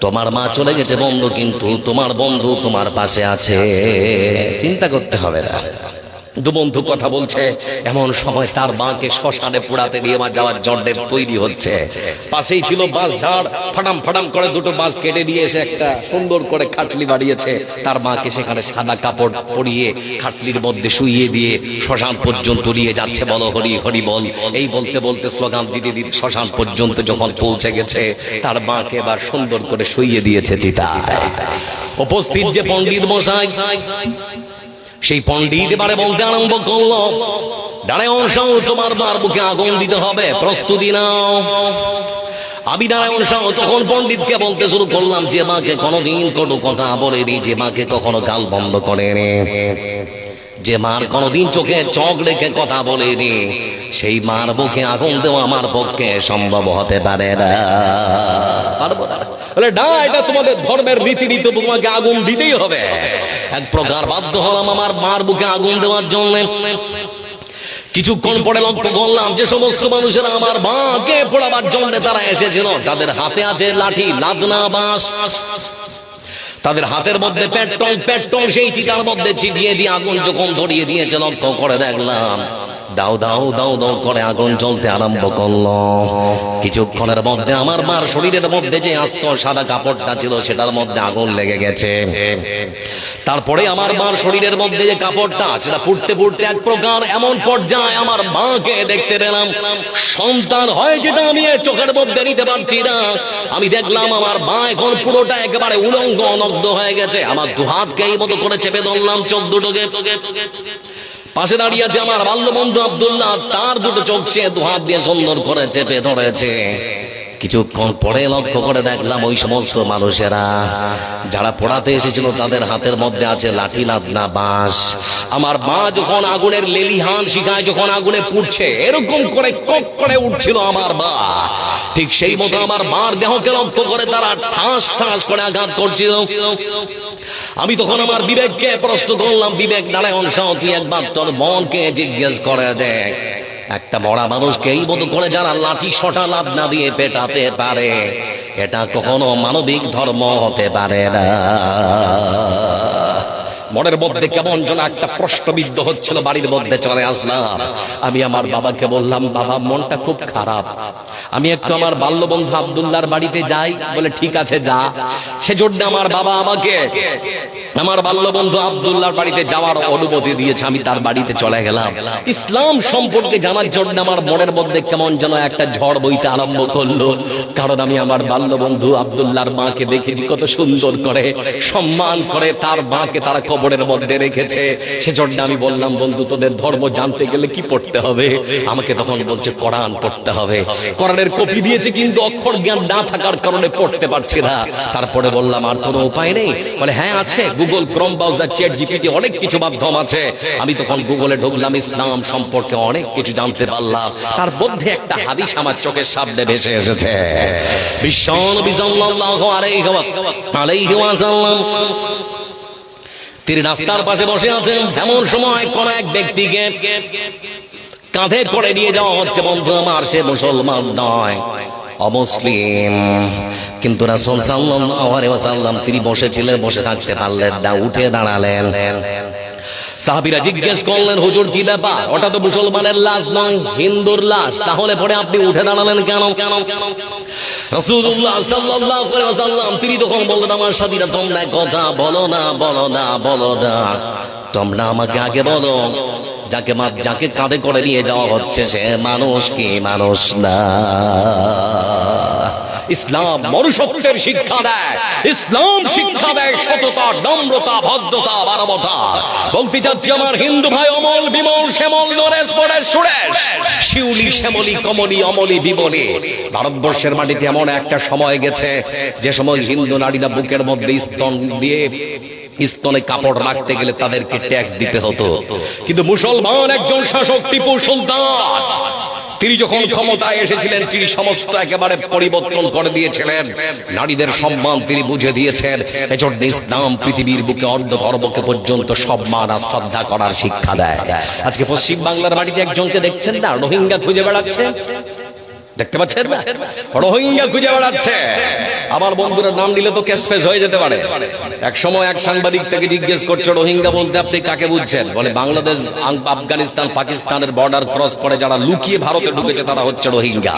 তোমার মা চলে গেছে বন্ধু, কিন্তু তোমার বন্ধু তোমার পাশে আছে, চিন্তা করতে হবে না। 2 বন্ধু কথা বলছে, এমন সময় তার মাকে শ্মশানে পোড়াতে নিয়ে যাওয়ার জন্য তৈরি হচ্ছে। পাশেই ছিল বাঁশ ঝাড়, ফাটাম ফাটাম করে 2টো বাঁশ কেটে নিয়ে এসে একটা সুন্দর করে খাটলি বাড়িয়েছে। তার মাকে সেখানে সাদা কাপড় পরিয়ে খাটলির মধ্যে শুইয়ে দিয়ে শ্মশান পর্যন্ত নিয়ে যাচ্ছে। বলো হরি হরি বল, এই বলতে বলতে স্লোগান দিতে দিতে শ্মশান পর্যন্ত যখন পৌঁছে গেছে, তার মাকে এবার সুন্দর করে শুইয়ে দিয়েছে চিতায়। উপস্থিত যে পণ্ডিত মশাই, সেই পণ্ডিত এবারে বলতে আরম্ভ করলো, নারায়ণ শাহ তোমার মার বুকে আগুন দিতে হবে, প্রস্তুতি নাও। আমি নারায়ণ শাহ তখন পণ্ডিতকে বলতে শুরু করলাম, যে মাকে কোনোদিন কোনো কথা বলেনি, যে মাকে কখনো গাল বন্ধ করেনি, যে মার কোনোদিন চোখে চোখ রেখে কথা বলেনি, সেই মার মুখে আগুন দেওয়া আমার পক্ষে সম্ভব হতে পারে না। পারবো না। না, এটা তোমাদের ধর্মের রীতিনীতি, তোমাকে আগুন দিতেই হবে। এক প্রকার বাধ্য হলাম আমার মার বুকে আগুন দেওয়ার জন্য। কিছুক্ষণ পরে লক্ষ্য করলাম যে সমস্ত মানুষেরা আমার মাকে পোড়াবার জন্য তারা এসেছিল, তাদের হাতে আছে লাঠি, লাদনা, বাঁশ। তাদের হাতের মধ্যে পেট্রোল সেই চিতার মধ্যে চিটিয়ে দিয়ে আগুন যখন ধরিয়ে দিয়েছে, লক্ষ্য করে দেখলাম দাও দাও দাও দাও করে আগুন জ্বলতে আরম্ভ করলো। কিছুক্ষণের মধ্যে আমার মার শরীরের মধ্যে যে আস্ত সাদা কাপড়টা ছিল সেটার মধ্যে আগুন লেগে গেছে। তারপরে আমার মার শরীরের মধ্যে যে কাপড়টা, সেটা পুড়তে পুড়তে এক প্রকার এমন পর্যায়ে আমার মাকে দেখতে পেলাম। সন্তান হয় যেটা আমি চোখের মধ্যে নিতে পারছি না, আমি দেখলাম আমার মা এখন পুরোটা একেবারে উলঙ্গ অনগ্ন হয়ে গেছে। আমার 2 হাতকে এই মতো করে চেপে ধরলাম, চোখ দুটোকে। পাশে দাঁড়িয়ে আছে আমার বাল্য বন্ধু আব্দুল্লাহ, তার 2টো চোখ সে 2 হাত দিয়ে সুন্দর করে চেপে ধরেছে। কিছুক্ষণ পরে লক্ষ্য করে দেখলাম ওই সমস্ত মানুষেরা যারা পোড়াতে এসেছিল তাদের হাতের মধ্যে আছে লাঠি, লাদনা, বাঁশ। আমার মা যখন আগুনের লেলিহান শিখায় যখন আগুনে পুড়ছে এরকম করে কক করে উঠছিল আমার মা, ঠিক সেই মতো আমার মার দেহকে লক্ষ্য করে তারা ঠাস ঠাস করে আঘাত করছিল। আমি তখন আমার বিবেককে প্রশ্ন করলাম, বিবেক নারায়ণ শাহ তুই একবার তোর মনকে জিজ্ঞেস করে দেখ, একটা মরা মানুষকে এই মতো করে যারা লাঠি শটা লাদনা দিয়ে পেটাতে পারে, এটা কখনো মানবিক ধর্ম হতে পারে না। মনের মধ্যে কেমন যেন একটা প্রশ্নবিদ্ধ হচ্ছিল, বাড়ির মধ্যে চলে আসলাম। আমি আমার বাবাকে বললাম, বাবা মনটা খুব খারাপ, আমি একটু আমার বাল্য বন্ধু আব্দুল্লাহর বাড়িতে যাই। বলে ঠিক আছে যা। সেজন্য আমার বাবা আমাকে আমার বাল্য বন্ধু আব্দুল্লাহর বাড়িতে যাওয়ার অনুমতি দিয়েছে। আমি তার বাড়িতে চলে গেলাম। ইসলাম সম্পর্কে জানার জন্য আমার মনের মধ্যে কেমন যেন একটা ঝড় বইতে আরম্ভ করলো, কারণ আমি আমার বাল্য বন্ধু আব্দুল্লাহর মাকে দেখেছি কত সুন্দর করে সম্মান করে তার মাকে তারা কবরের মধ্যে রেখেছে। সেজন্য আমি বললাম, বন্ধু তোদের ধর্ম জানতে গেলে কি পড়তে হবে? আমাকে তখন বলছে কোরআন পড়তে হবে। কোরআনের কপি দিয়েছে কিন্তু অক্ষর জ্ঞান না থাকার কারণে পড়তে পারছি না। তারপরে বললাম, আর কোনো উপায় নেই? বলে হ্যাঁ আছে, Google, Chrome browser, chat GPT, অনেক কিছু মাধ্যম আছে। আমি তখন গুগলে ঢুকলাম, ইসলাম সম্পর্কে অনেক কিছু জানতে পারলাম। তার মধ্যে একটা হাদিস আমার চোখের সামনে ভেসে এসেছে। বিশ্বনবী সাল্লাল্লাহু আলাইহি ওয়াসাল্লাম তিনি রাস্তার পাশে বসে আছেন। এমন সময় কোন এক ব্যক্তিকে কাঁধে করে নিয়ে যাওয়া হচ্ছে। বন্ধু আমার, সে মুসলমান নয়, অমুসলিম, কিন্তু রাসূল সাল্লাল্লাহু আলাইহি ওয়াসাল্লাম তিনি বসেছিলেন, বসে থাকতে পারলেন না, উঠে দাঁড়ালেন। সাহাবীরা জিজ্ঞেস করলেন, হুজুর কি ব্যাপার? ওটা তো মুসলমানের লাশ নয়, হিন্দুর লাশ, তাহলে পরে আপনি উঠে দাঁড়ালেন কেন? রাসূলুল্লাহ সাল্লাল্লাহু আলাইহি ওয়াসাল্লাম তিনি তখন বললেন, আমার সাথীরা তোমরা কথা বলো না, বলো না, বলো না, তোমরা আমাকে আগে বলো, যাকে কাঁধে করে নিয়ে যাওয়া হচ্ছে সে মানুষ কি মানুষ না? ইসলাম মনুষ্যত্বের শিক্ষা দেয়, ইসলাম শিক্ষা দেয় সততা, নম্রতা, ভদ্রতা, মানবতা। বলতে চাচ্ছি আমার হিন্দু ভাই, অমল, বিমল, শ্যামল, নরেশ, পরেশ, সুরেশ, শিউলি, শ্যামলী, কমলী, অমলী, বিমলী, ভারতবর্ষের মাটিতে এমন একটা সময় গেছে যে সময় হিন্দু নারীরা বুকের মধ্যে স্তন দিয়ে স্তনে কাপড় রাখতে গেলে তাদেরকে ট্যাক্স দিতে হতো। কিন্তু মুসলমান একজন শাসক টিপু সুলতান তিনি যখন ক্ষমতায় এসেছিলেন, তিনি সমস্ত একেবারে পরিবর্তন করে দিয়েছিলেন। নারীদের সম্মান তিনি বুঝে দিয়েছেন। এজন্য ইসলাম পৃথিবীর বুকে অন্য ধর্মকে পর্যন্ত সম্মান আর শ্রদ্ধা করার শিক্ষা দেয়। আজকে পশ্চিম বাংলার মাটিতে একজনকে দেখছেন না, রোহিঙ্গা খুঁজে বেড়াচ্ছে, দেখতে পাচ্ছেন না? রোহিঙ্গা খুঁজে বেড়াচ্ছে। আমার বন্ধুরা নাম নিলে তো কেস ফেস হয়ে যেতে পারে। এক সময় এক সাংবাদিক থেকে জিজ্ঞেস করছে, রোহিঙ্গা বলতে আপনি কাকে বুঝছেন? বলে বাংলাদেশ, আফগানিস্তান, পাকিস্তানের বর্ডার ক্রস করে যারা লুকিয়ে ভারতে ঢুকেছে তারা হচ্ছে রোহিঙ্গা।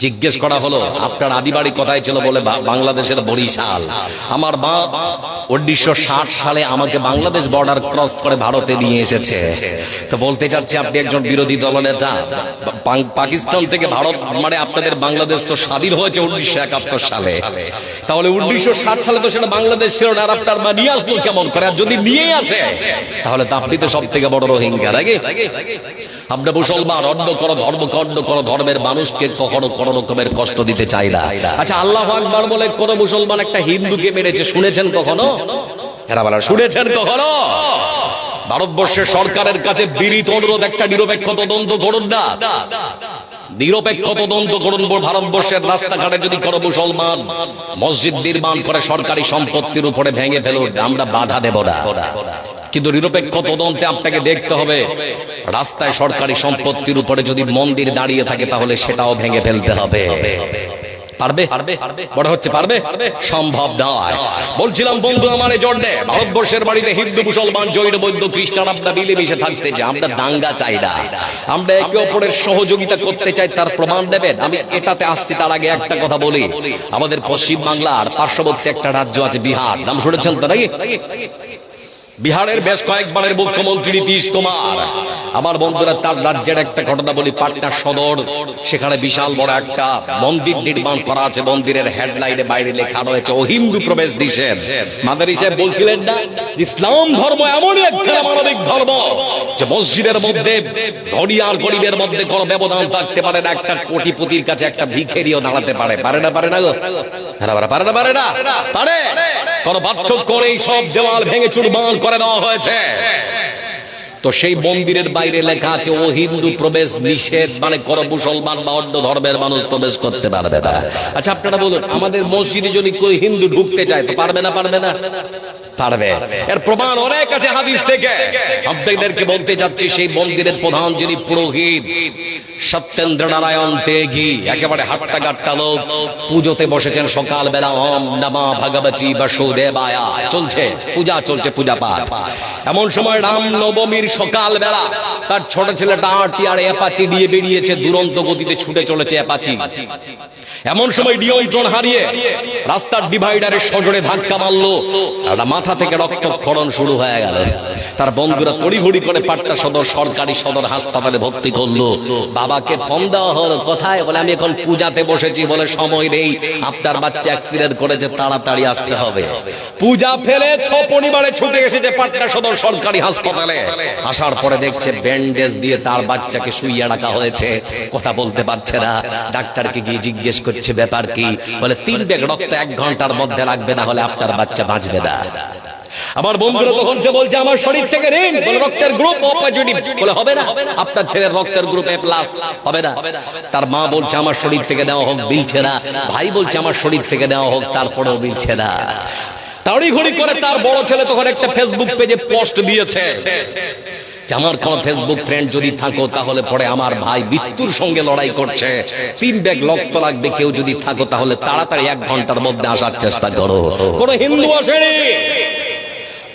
জিজ্ঞেস করা হলো, আপনার আদিবাড়ি কোথায় ছিল? বলে বাংলাদেশের বরিশাল। আমার মা 1960 সালে আমাকে বাংলাদেশ বর্ডার ক্রস করে ভারতে নিয়ে এসেছে। তো বলতে চাচ্ছি, আপনি একজন বিরোধী দলনেতা, পাকিস্তান থেকে ভারত মানে আপনাদের বাংলাদেশ তো স্বাধীন হয়েছে 1971 সালে, তাহলে 1960 সালে তো সেটা বাংলাদেশ ছিল না, আর আপনার মা নিয়ে আসলো কেমন করে? আর যদি নিয়ে আসে তাহলে তো আপনি তো সব থেকে বড় রোহিঙ্গা নাকি? আমরা মুসলমান, অন্য কোনো ধর্মকে, অন্য কোনো ধর্মের মানুষকে কখনো কোনো রকমের কষ্ট দিতে চাই না। আচ্ছা, আল্লাহু আকবার বলে কোন মুসলমান একটা হিন্দুকে মেরেছে শুনেছেন কখনো? এরা বলা শুনেছেন কখনো? ভারতবর্ষের সরকারের কাছে বিনীত অনুরোধ, একটা নিরপেক্ষ তদন্ত করুন না, নিরপেক্ষ তদন্ত করুন। ভারতবর্ষের রাস্তাঘাটে যদি কোনো মুসলমান মসজিদ নির্মাণ করে সরকারি সম্পত্তির উপরে ভেঙে ফেলুন, আমরা বাধা দেব না, কিন্তু নিরপেক্ষ তদন্তে আপনাকে দেখতে হবে রাস্তায় সরকারি সম্পত্তির উপরে যদি মন্দির দাঁড়িয়ে থাকে তাহলে সেটাও ভেঙে ফেলতে হবে। পারবে? বড় হচ্ছে পারবে? সম্ভব নয়। বলছিলাম বন্ধু আমার, এই জন্য ভারতবর্ষের বাড়িতে হিন্দু, মুসলমান, জৈন, বৌদ্ধ, খ্রিস্টান আমরা মিলেমিশে থাকতে চাই। আমরা দাঙ্গা চাই না, আমরা একে অপরের সহযোগিতা করতে চাই। তার প্রমাণ দেবেন? আমি এটাতে আসছি, তার আগে একটা কথা বলি। আমাদের পশ্চিম বাংলার পার্শ্ববর্তী একটা রাজ্য আছে বিহার, নাম শুনেছেন তো নাকি? বিহারের বেশ কয়েকবারের মুখ্যমন্ত্রী নীতিশ কুমার। আমার বন্ধুরা, তার রাজ্যের একটা ঘটনা বলি। পাটনা সদর, সেখানে বিশাল বড় একটা মন্দির নির্মাণ করা আছে। মন্দিরের হেডলাইনে বাইরে লেখা রয়েছে ও হিন্দু প্রবেশ নিষেধ। মাদারি সাহেব বলছিলেন না, ইসলাম ধর্ম এমন একটা মানবিক ধর্ম যে মসজিদের মধ্যে ধনী আর গরিবের মধ্যে কোনো ব্যবধান থাকতে পারে না। একটা কোটিপতির কাছে একটা ভিখারিও দাঁড়াতে পারে, পারে না? পারে না গো? পারে না? পারে না? পারে। কোন পার্থক্য নেই, সব দেওয়াল ভেঙে চুরমার করে দেওয়া হয়েছে। তো সেই মন্দিরের বাইরে লেখা আছে ও হিন্দু প্রবেশ নিষেধ, মানে কোন মুসলমান বা অন্য ধর্মের মানুষ প্রবেশ করতে পারবে না। আচ্ছা আপনারা বলুন, আমাদের মসজিদে যদি কোন হিন্দু ঢুকতে চায় তো পারবে না? পারবে না? পারবে। এর প্রমাণ অনেক আছে হাদিস থেকে। আপনাদেরকে বলতে যাচ্ছি, সেই মন্দিরের প্রধান যিনি পুরোহিত, সত্যেন্দ্র নারায়ণ তেগি একেবারে হাট্টা গাট্টা লোক পুজোতে বসেছেন সকালবেলা, ওম নমঃ ভগবতী বাসুদেবায়া চলছে, পূজা চলছে, পূজা পাঠ। এমন সময় রাম নবমীর সকালবেলা তার ছোট ছেলেটা আর অ্যাপাচি দিয়ে বেরিয়েছে, দুরন্ত গতিতে ছুটে চলেছে অ্যাপাচি। এমন সময় নিয়ন্ত্রণ হারিয়ে রাস্তার ডিভাইডারের সজোরে ধাক্কা মারলো, মাথা থেকে রক্তক্ষরণ শুরু হয়ে গেল। তার বন্ধুরা তড়িঘড়ি করে পাট্টা সরকারি সদর হাসপাতালে ভর্তি করলো। বাবাকে ফোন দেওয়া হলো, কোথায়? বলে আমি এখন পূজাতে বসেছি, বলে সময় নেই, আপনার বাচ্চা অ্যাক্সিডেন্ট করেছে, তাড়াতাড়ি আসতে হবে। পূজা ফেলে পরিবারে ছুটে এসেছে পাটনা সদর সরকারি হাসপাতালে। আসার পরে দেখছে ব্যান্ডেজ দিয়ে তার বাচ্চাকে শুইয়ে রাখা হয়েছে, কথা বলতে পারছে না। ডাক্তারকে গিয়ে জিজ্ঞেস করছে ব্যাপার কি? বলে 3 ব্যাগ রক্ত 1 ঘন্টার মধ্যে লাগবে, না হলে আপনার বাচ্চা বাঁচবে না। আমার বন্ধুরা তখন সে বলছে আমার শরীর থেকে নিন, বলে রক্তের গ্রুপ ও পজিটিভ। বলে হবে না, আপনার ছেলের রক্তের গ্রুপ A+, হবে না। তার মা বলছে আমার শরীর থেকে দেওয়া হোক, বিলছে না। ভাই বলছে আমার শরীর থেকে দেওয়া হোক, তারপরেও বিলছে না। তাড়িঘড়ি করে তার বড় ছেলে তখন একটা ফেসবুক পেজে পোস্ট দিয়েছে, আমার কোন ফেসবুক ফ্রেন্ড যদি থাকো তাহলে পরে আমার ভাই মৃত্যুর সঙ্গে লড়াই করছে, 3 ব্যাগ রক্ত লাগবে, কেউ যদি থাকো তাহলে তাড়াতাড়ি 1 ঘন্টার মধ্যে আসার চেষ্টা করো। কোন হিন্দু আসেনি,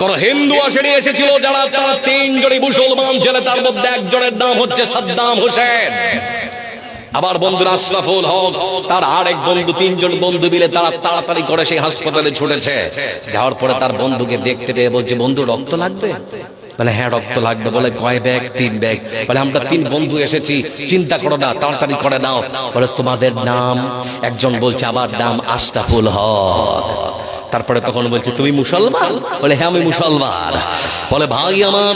কোন হিন্দু আসেনি, এসেছিল যারা, তারা 3 জনই মুসলমান ছেলে, তার মধ্যে একজনের নাম হচ্ছে সাদ্দাম হোসেন। আবার বন্ধুরা আশরাফুল হক, তার আরেক বন্ধু, 3 জন বন্ধু মিলে তারা তাড়াতাড়ি করে সেই হাসপাতালে ছুটেছে। যাওয়ার পরে তার বন্ধুকে দেখতে পেয়ে বলছে বন্ধু রক্ত লাগবে? বলে হ্যাঁ রক্ত লাগবে। বলে কয় ব্যাগ? 3 ব্যাগ। বলে আমরা 3 বন্ধু এসেছি, চিন্তা করো না, তাড়াতাড়ি করে নাও। বলে তোমাদের নাম? একজন বলছে আমার নাম আশরাফুল হক। তারপরে তখন বলছে তুমি মুসলমান? বলে হ্যাঁ আমি মুসলমান। বলে ভাই আমার,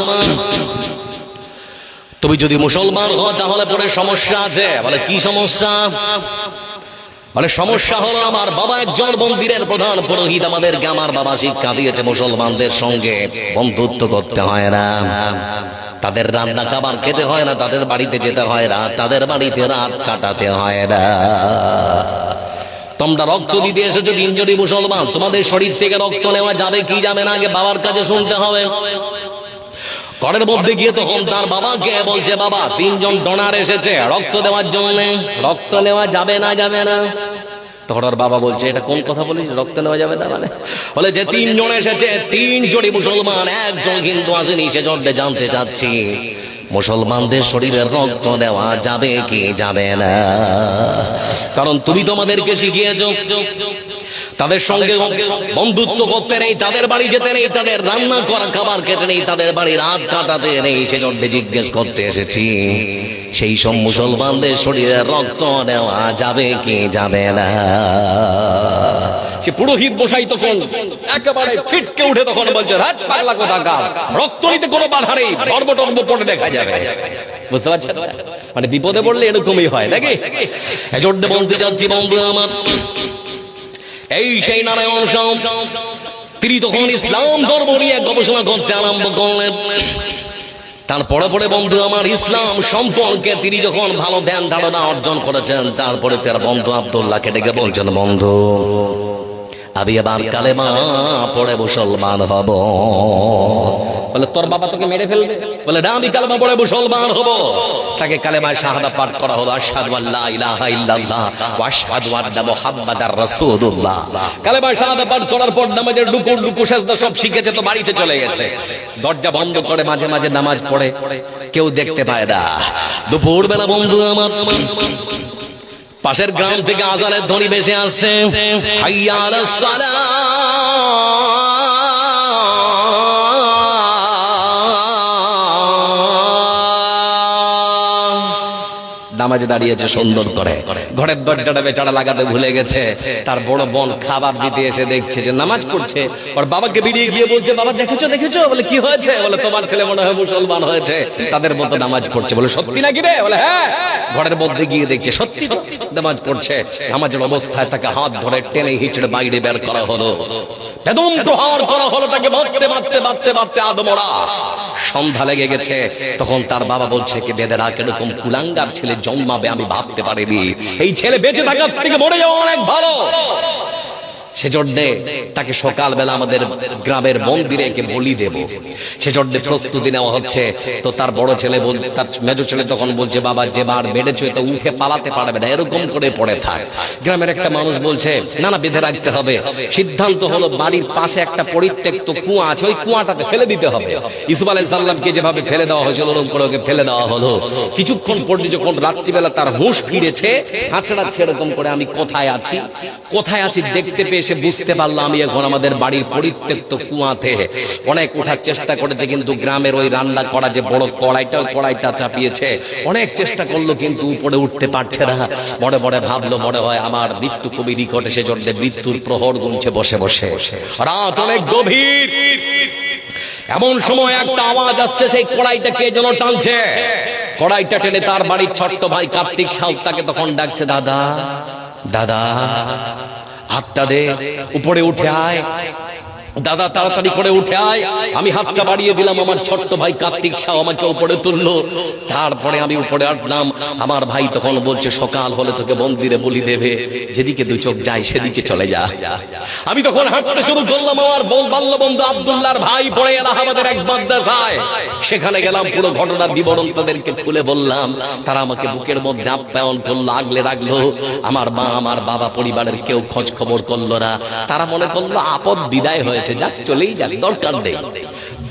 তুমি যদি মুসলমান হও তাহলে পরে সমস্যা আছে। বলে কি সমস্যা? বলে সমস্যা হলো আমার বাবা একজন মন্দিরের প্রধান পুরোহিত, আমাদেরকে আমার বাবা শিক্ষা দিয়েছে মুসলমানদের সঙ্গে বন্ধুত্ব করতে হয় না, তাদের রান্না খাবার খেতে হয় না, তাদের বাড়িতে যেতে হয় না, তাদের বাড়িতে রাত কাটাতে হয় না। তোমরা রক্ত দিতে এসেছো 3 জনই মুসলমান, তোমাদের শরীর থেকে রক্ত নেওয়া যাবে কি যাবে না আগে বাবার কাছে শুনতে হবে। ঘরের মধ্যে গিয়ে তখন তার বাবাকে বলছে বাবা 3 জন ডোনার এসেছে রক্ত দেওয়ার জন্য, রক্ত নেওয়া যাবে না? যাবে না। তখন ওর বাবা বলছে এটা কোন কথা বলিস, রক্ত নেওয়া যাবে না মানে? বলে যে 3 জন এসেছে 3 জনই মুসলমান, একজন কিন্তু আসেনি, সেজন্য জানতে চাচ্ছি মুসলমানদের শরীরের রক্ত দেওয়া যাবে কি যাবে না? কারণ তুমি তোমাদেরকে শিখিয়েছো তাদের সঙ্গে বন্ধুত্ব করতে নেই, তাদের বাড়ি যেতে নেই, তাদের রান্না করা খাবার খেতে নেই, তাদের বাড়ি রাত কাটাতে নেই, সেজন্য জিজ্ঞেস করতে এসেছি সেই সব মুসলমানদের শরীরে রক্ত নেওয়া যাবে কি যাবে না? সে পুরোহিত বসাই তখন একেবারে ছিটকে উঠে তখন বলছে রাত পাগলা কোথাকার, রক্ত নিতে কোনো বাধা নেই, ধর্ম টর্ম পড়ে দেখা যাবে। বুঝতে পারছেন? মানে বিপদে পড়লে এরকমই হয় নাকি? এজন্য বলতে যাচ্ছি বন্ধু আমার, এই সেই নারায়ণ সাম, তিনি তখন ইসলাম ধর্ম নিয়ে গবেষণা করতে আরম্ভ করলেন। তারপরে পরে বন্ধু আমার ইসলাম সম্পর্কে তিনি যখন ভালো ধ্যান ধারণা অর্জন করেছেন, তারপরে তার বন্ধু আব্দুল্লাহকে ডেকে বলছেন বন্ধু আমি এবার কালেমা পড়ে মুসলমান হব। বলে তোর বাবা তোকে মেরে ফেলবে? বলে না আমি কালেমা পড়ে মুসলমান হব। তাকে কালেমা শাহাদা পাঠ করা হলো, আশহাদু আল্লা ইলাহা ইল্লাল্লাহ ওয়া আশহাদু আন্না মুহাম্মাদার রাসূলুল্লাহ। কালেমা শাহাদা পাঠ করার পর নামাজের রুকু সেজদা সব শিখেছে, তো বাড়িতে চলে গেছে। দরজা বন্ধ করে মাঝে মাঝে নামাজ পড়ে, কেউ দেখতে পায় না। দুপুর বেলা বন্ধু আমার পাশের গ্রাম থেকে আযানের ধ্বনি ভেসে আসছে, হাইয়া আলাস সালাহ। নামাজে দাঁড়িয়েছে সুন্দর করে, ঘরের দরজাটা বেচারা লাগাতে ভুলে গেছে। তার বড় বোন খাবার দিতে এসে দেখছে যে নামাজ পড়ছে, ওর বাবাকে বেরিয়ে গিয়ে বলছে বাবা দেখেছো দেখেছো? বলে কি হয়েছে? বলে তোমার ছেলে মনে হয় মুসলমান হয়েছে, তাদের মতো নামাজ পড়ছে। বলে সত্যি নাকি রে? বলে হ্যাঁ। ঘরের মধ্যে গিয়ে দেখছে সত্যি তো নামাজ পড়ছে। নামাজের অবস্থায় তাকে হাত ধরে টেনে হিচড়ে বাইরে বের করা হলো, বেদম প্রহার করা হলো, তাকে মারতে মারতে মারতে মারতে আদমরা। সন্ধ্যা লেগে গেছে, তখন তার বাবা বলছে কি বেদেরা কিরকম কুলাঙ্গার ছেলে জন্মাবে আমি ভাবতে পারিনি, এই ছেলে বেঁচে থাকার থেকে মরে যাওয়া অনেক ভালো। সেজন্যে তাকে সকালবেলা আমাদের গ্রামের মন্দিরে একে বলি দেব, সেজন্যে প্রস্তুতি নেওয়া হচ্ছে। তো তার বড় ছেলে তার মেজো ছেলে তখন বলছে, বাবা যে মার মেরেছে তো উঠে পালাতে পারবে না, এরকম করে পড়ে থাক। গ্রামের একটা মানুষ বলছে না না, বেঁধে রাখতে হবে। সিদ্ধান্ত হলো বাড়ির পাশে একটা পরিত্যক্ত কুয়া আছে, ওই কুয়াটাতে ফেলে দিতে হবে। ইউসুফ আলাইহিস সালামকে যেভাবে ফেলে দেওয়া হয়েছিল ওরকম করে ওকে ফেলে দেওয়া হলো। কিছুক্ষণ পর যখন রাত্রিবেলা তার হুঁশ ফিরেছে, হাঁচড়াচ্ছে এরকম করে, আমি কোথায় আছি কোথায় আছি দেখতে পেয়ে সে বুঝতে পারলো আমি এখন আমাদের বাড়ির পরিত্যক্ত কুয়াতে। অনেক ওঠার চেষ্টা করেছে, কিন্তু গ্রামের ওই রান্না করা যে বড় কড়াইটা চাপিয়েছে, অনেক চেষ্টা করলো কিন্তু উপরে উঠতে পারছে না। মনে মনে ভাবলো মনে হয় আমার মৃত্যু খুবই নিকটে, সেজন্য মৃত্যুর প্রহর গুনছে বসে বসে। রাত অনেক গভীর, এমন সময় একটা আওয়াজ আসছে, সেই কড়াইটা কে যেন টানছে। কড়াইটা টেনে তার বাড়ির ছোট্ট ভাই কার্তিক সাউ তাকে তখন ডাকছে, দাদা দাদা হাতটা দে, উপরে উঠে আয় দাদা, তাড়াতাড়ি করে উঠে আয়। আমি হাতটা বাড়িয়ে দিলাম, আমার ছোট্ট ভাই কার্তিক সাউ আমাকে উপরে তুললো। তারপরে আমি উপরে আসলাম। আমার ভাই তখন বলছে, সকাল হলে তোকে মন্দিরে বলি দেবে, যেদিকে দু চোখ যায় সেদিকে চলে যা। আমি তখন হাঁটতে শুরু করলাম। আমার বাল্য বন্ধু আব্দুল্লাহর ভাই পড়ে এলাহাবাদের এক মাদ্রাসায়, সেখানে গেলাম। পুরো ঘটনার বিবরণ তাদেরকে খুলে বললাম। তারা আমাকে বুকের মধ্যে আপ্যায়ন করলো, আগলে রাখলো। আমার মা আমার বাবা পরিবারের কেউ খোঁজ খবর করলো না। তারা মনে করলো আপদ বিদায় হয়েছে, যাক চলেই যাক, দরকার নেই।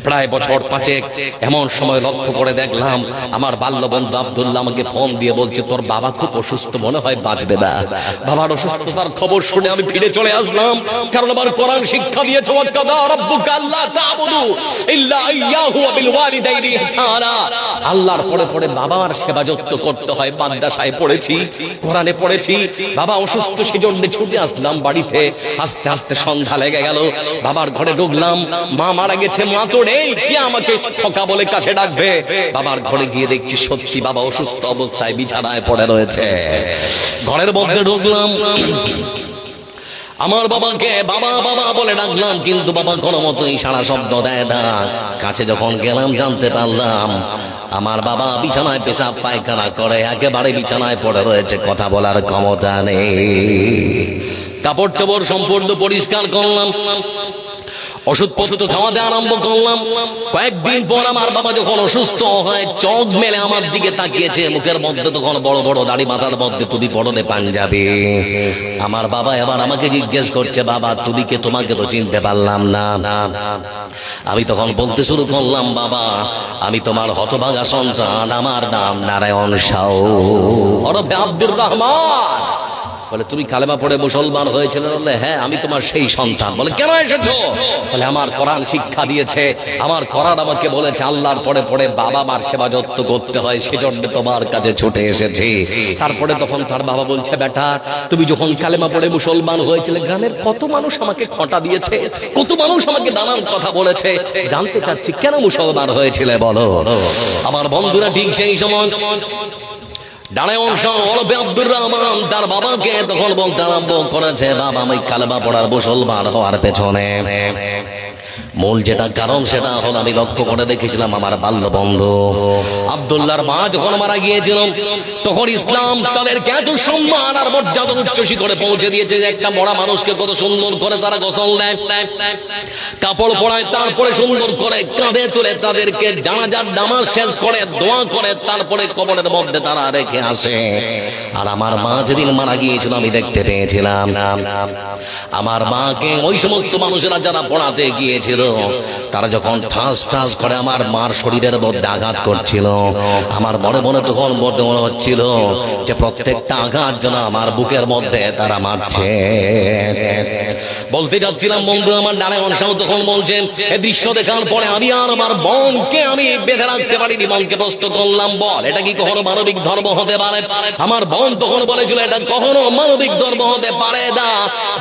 প্রায় বছর পাঁচেক এমন সময় লক্ষ্য করে দেখলাম আমার বাল্য বন্ধু আব্দুল্লাহ আমাকে ফোন দিয়ে বলছে, তোর বাবা খুব অসুস্থ, মনে হয় বাঁচবে না। বাবার অসুস্থতার খবর শুনে আমি ফিরে চলে আসলাম, কারণ আমার কোরআন শিক্ষা দিয়েছে, ওয়াকাদা রাব্বুকা আল্লা তা'বুদু ইল্লা ইয়্যাহু ওয়া বিল ওয়ালিদাইনি ইহসানা। আল্লাহর পরে পরে বাবার সেবা যত্ন করতে হয়। মাদ্রাসায় পড়েছি, কোরআনে পড়েছি, বাবা অসুস্থ সেজন্য ছুটে আসলাম বাড়িতে। আস্তে আস্তে সন্ধ্যা লেগে গেল, বাবার ঘরে ঢুকলাম। মা মারা গেছে, মা তো নেই, কি আমাকে খোকা বলে কাছে ডাকবে। বাবার ঘরে গিয়ে দেখছি সত্যি বাবা অসুস্থ অবস্থায় বিছানায় পড়ে রয়েছে। ঘরের মধ্যে ঢুকলাম, আমার বাবাকে বাবা বাবা বলে ডাকলাম, কিন্তু বাবা কোনো মতোই সারা শব্দ দেয় না। কাছে যখন গেলাম জানতে পারলাম আমার বাবা বিছানায় পেশাব পায়খানা করে, একেবারে বিছানায় পড়ে রয়েছে, কথা বলার ক্ষমতা নেই। কাপড় চোপড় সম্পূর্ণ পরিষ্কার করলাম, ওষুধপত্র খাওয়াতে আরম্ভ করলাম। কয়েকদিন পর আমার বাবা যখন অসুস্থ হয়, চোখ মেলে আমার দিকে তাকিয়েছে, মুখের মধ্যে তখন বড় বড় দাড়ি, মাথার মধ্যে টুপি, পরনে পাঞ্জাবি। আমার বাবা এবার আমাকে জিজ্ঞেস করছে, বাবা তুমি কে, তোমাকে তো চিনতে পারলাম না। আমি তখন বলতে শুরু করলাম, বাবা আমি তোমার হতভাগা সন্তান, আমার নাম নারায়ণ সাউ ওরফে আব্দুর রহমান। বলে তুমি কালেমা পড়ে মুসলমান হয়েছিল? বলে হ্যাঁ, আমি তোমার সেই সন্তান। বলে কেন এসেছো? বলে আমার কোরআন শিক্ষা দিয়েছে, আমার কোরআন আমাকে বলেছে আল্লাহর পরে পরে বাবা মার সেবা যত্ন করতে হয়, সেজন্য তোমার কাছে ছুটে এসেছি। তারপরে তখন তার বাবা বলছে, বেটা তুমি যখন কালেমা পড়ে মুসলমান হয়েছিলে, গ্রামের কত মানুষ আমাকে খোঁটা দিয়েছে, কত মানুষ আমাকে নানান কথা বলেছে, জানতে চাচ্ছি কেন মুসলমান হয়েছিলে বলো। আমার বন্ধুরা ঠিক সেই সময় নারায়ণ সাউ ওরফে আব্দুর রহমান তার বাবাকে তখন বলতে আরম্ভ করেছে, বাবা আমি কালেমা পড়ার মুসলমান হওয়ার পেছনে মূল যেটা কারণ সেটা হল, আমি লক্ষ্য করে দেখেছিলাম আমার বাল্য বন্ধু আব্দুল্লাহর মা যখন মারা গিয়েছিল, তখন ইসলাম তাদেরকে এত সম্মান আর মর্যাদা উচ্চ শিখরে পৌঁছে দিয়েছে যে একটা মরা মানুষকে কত সুন্দর করে তারা গোসল দেয়, কাপড় পরায়, তারপরে সুন্দর করে কাঁধে তুলে তাদেরকে জানাজার নামাজ শেষ করে দোয়া করে তারপরে কবরের মধ্যে তারা রেখে আসে। আর আমার মা যেদিন মারা গিয়েছিল আমি দেখতে পেয়েছিলাম আমার মাকে ওই সমস্ত মানুষেরা যারা পড়াতে গিয়েছিল তারা যখন ঠাস ঠাস করে আমার মার শরীরের মধ্যে আঘাত করছিল, আমার মনে মনে তখন মনে হচ্ছিল যে প্রত্যেকটা আঘাত যেন আমার বুকের মধ্যে তারা মারছে। বলতে যাচ্ছিলাম বন্ধু আমার নারায়ণ সাউ তখন বলছেন, এই দৃশ্য দেখার পরে আমি আর আমার বোনকে আমি বেঁধে রাখতে পারিনি। বোনকে প্রশ্ন করলাম, বল এটা কি কখনো মানবিক ধর্ম হতে পারে? আমার বোন তখন বলেছিল, এটা কখনো মানবিক ধর্ম হতে পারে না,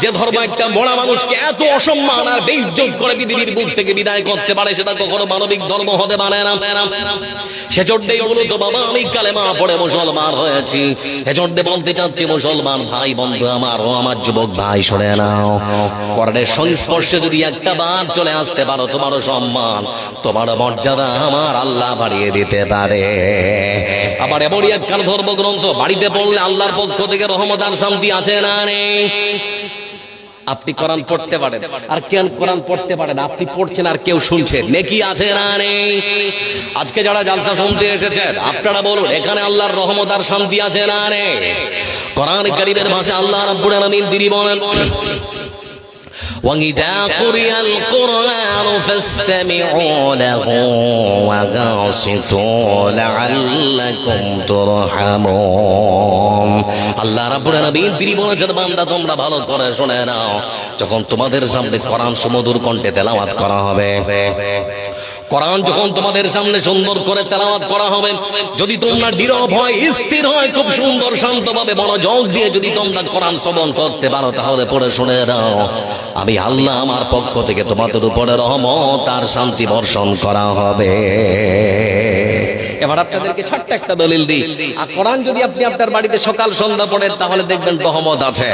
যে ধর্ম একটা মরা মানুষকে এত অসম্মান আর বেইজ্জত করে পৃথিবীর বুক থেকে বিদায় করতে পারে, সেটা কখনো মানবিক ধর্ম হতে পারে না। সেজন্যই বলতো বাবা আমি কালেমা পড়ে মুসলমান হয়েছি। সেজন্য বলতে চাচ্ছি মুসলমান ভাই বন্ধু আমার ও আমার যুবক ভাই, শুনে নাও, কোরআনের সংস্পর্শে যদি একটা বার চলে আসতে পারো, তোমারও সম্মান তোমার মর্যাদা আমার আল্লাহ বাড়িয়ে দিতে পারে। আবার এমনই একখান ধর্মগ্রন্থ বাড়িতে পড়লে আল্লাহর পক্ষ থেকে রহমত আর শান্তি আছে না নেই? আপনি কোরআন পড়তে পারেন, আর কেউ কোরআন পড়তে পারেন, আপনি পড়ছেন আর কেউ শুনছেন, নেকি আছে না নেই? আজকে যারা জালসা শুনতে এসেছেন আপনারা বলুন, এখানে আল্লাহর রহমত আর শান্তি আছে না নেই? কোরআন কারীমের ভাষা আল্লাহ রাব্বুল আলামিন তিনি বলেন, وَإِذَا قُرِئَ الْقُرْآنُ فَاسْتَمِعُوا لَهُ وَأَنصِتُوا لَعَلَّكُمْ تُرْحَمُونَ। আল্লাহ রাব্বুল আলামিন তিনি বলেছেন, বান্দা তোমরা ভালো করে শুনে নাও, যখন তোমাদের সামনে কোরআন সুমধুর কণ্ঠে তেলাওয়াত করা হবে, কোরআন যখন তোমাদের সামনে সুন্দর করে তেলাওয়াত করা হবে, যদি তোমরা নীরব হয়, স্থির হয়, খুব সুন্দর শান্তভাবে মনোযোগ দিয়ে যদি তোমরা কোরআন শ্রবণ করতে পারো, তাহলে পড়ে শুনে নাও, আমি আল্লাহ আমার পক্ষ থেকে তোমাদের উপরে রহমত আর শান্তি বর্ষণ করা হবে। এবার আপনাদেরকে ছোট্ট একটা দলিল দিই, আর কোরআন যদি আপনি আপনার বাড়িতে সকাল সন্ধ্যা পড়েন তাহলে দেখবেন রহমত আছে।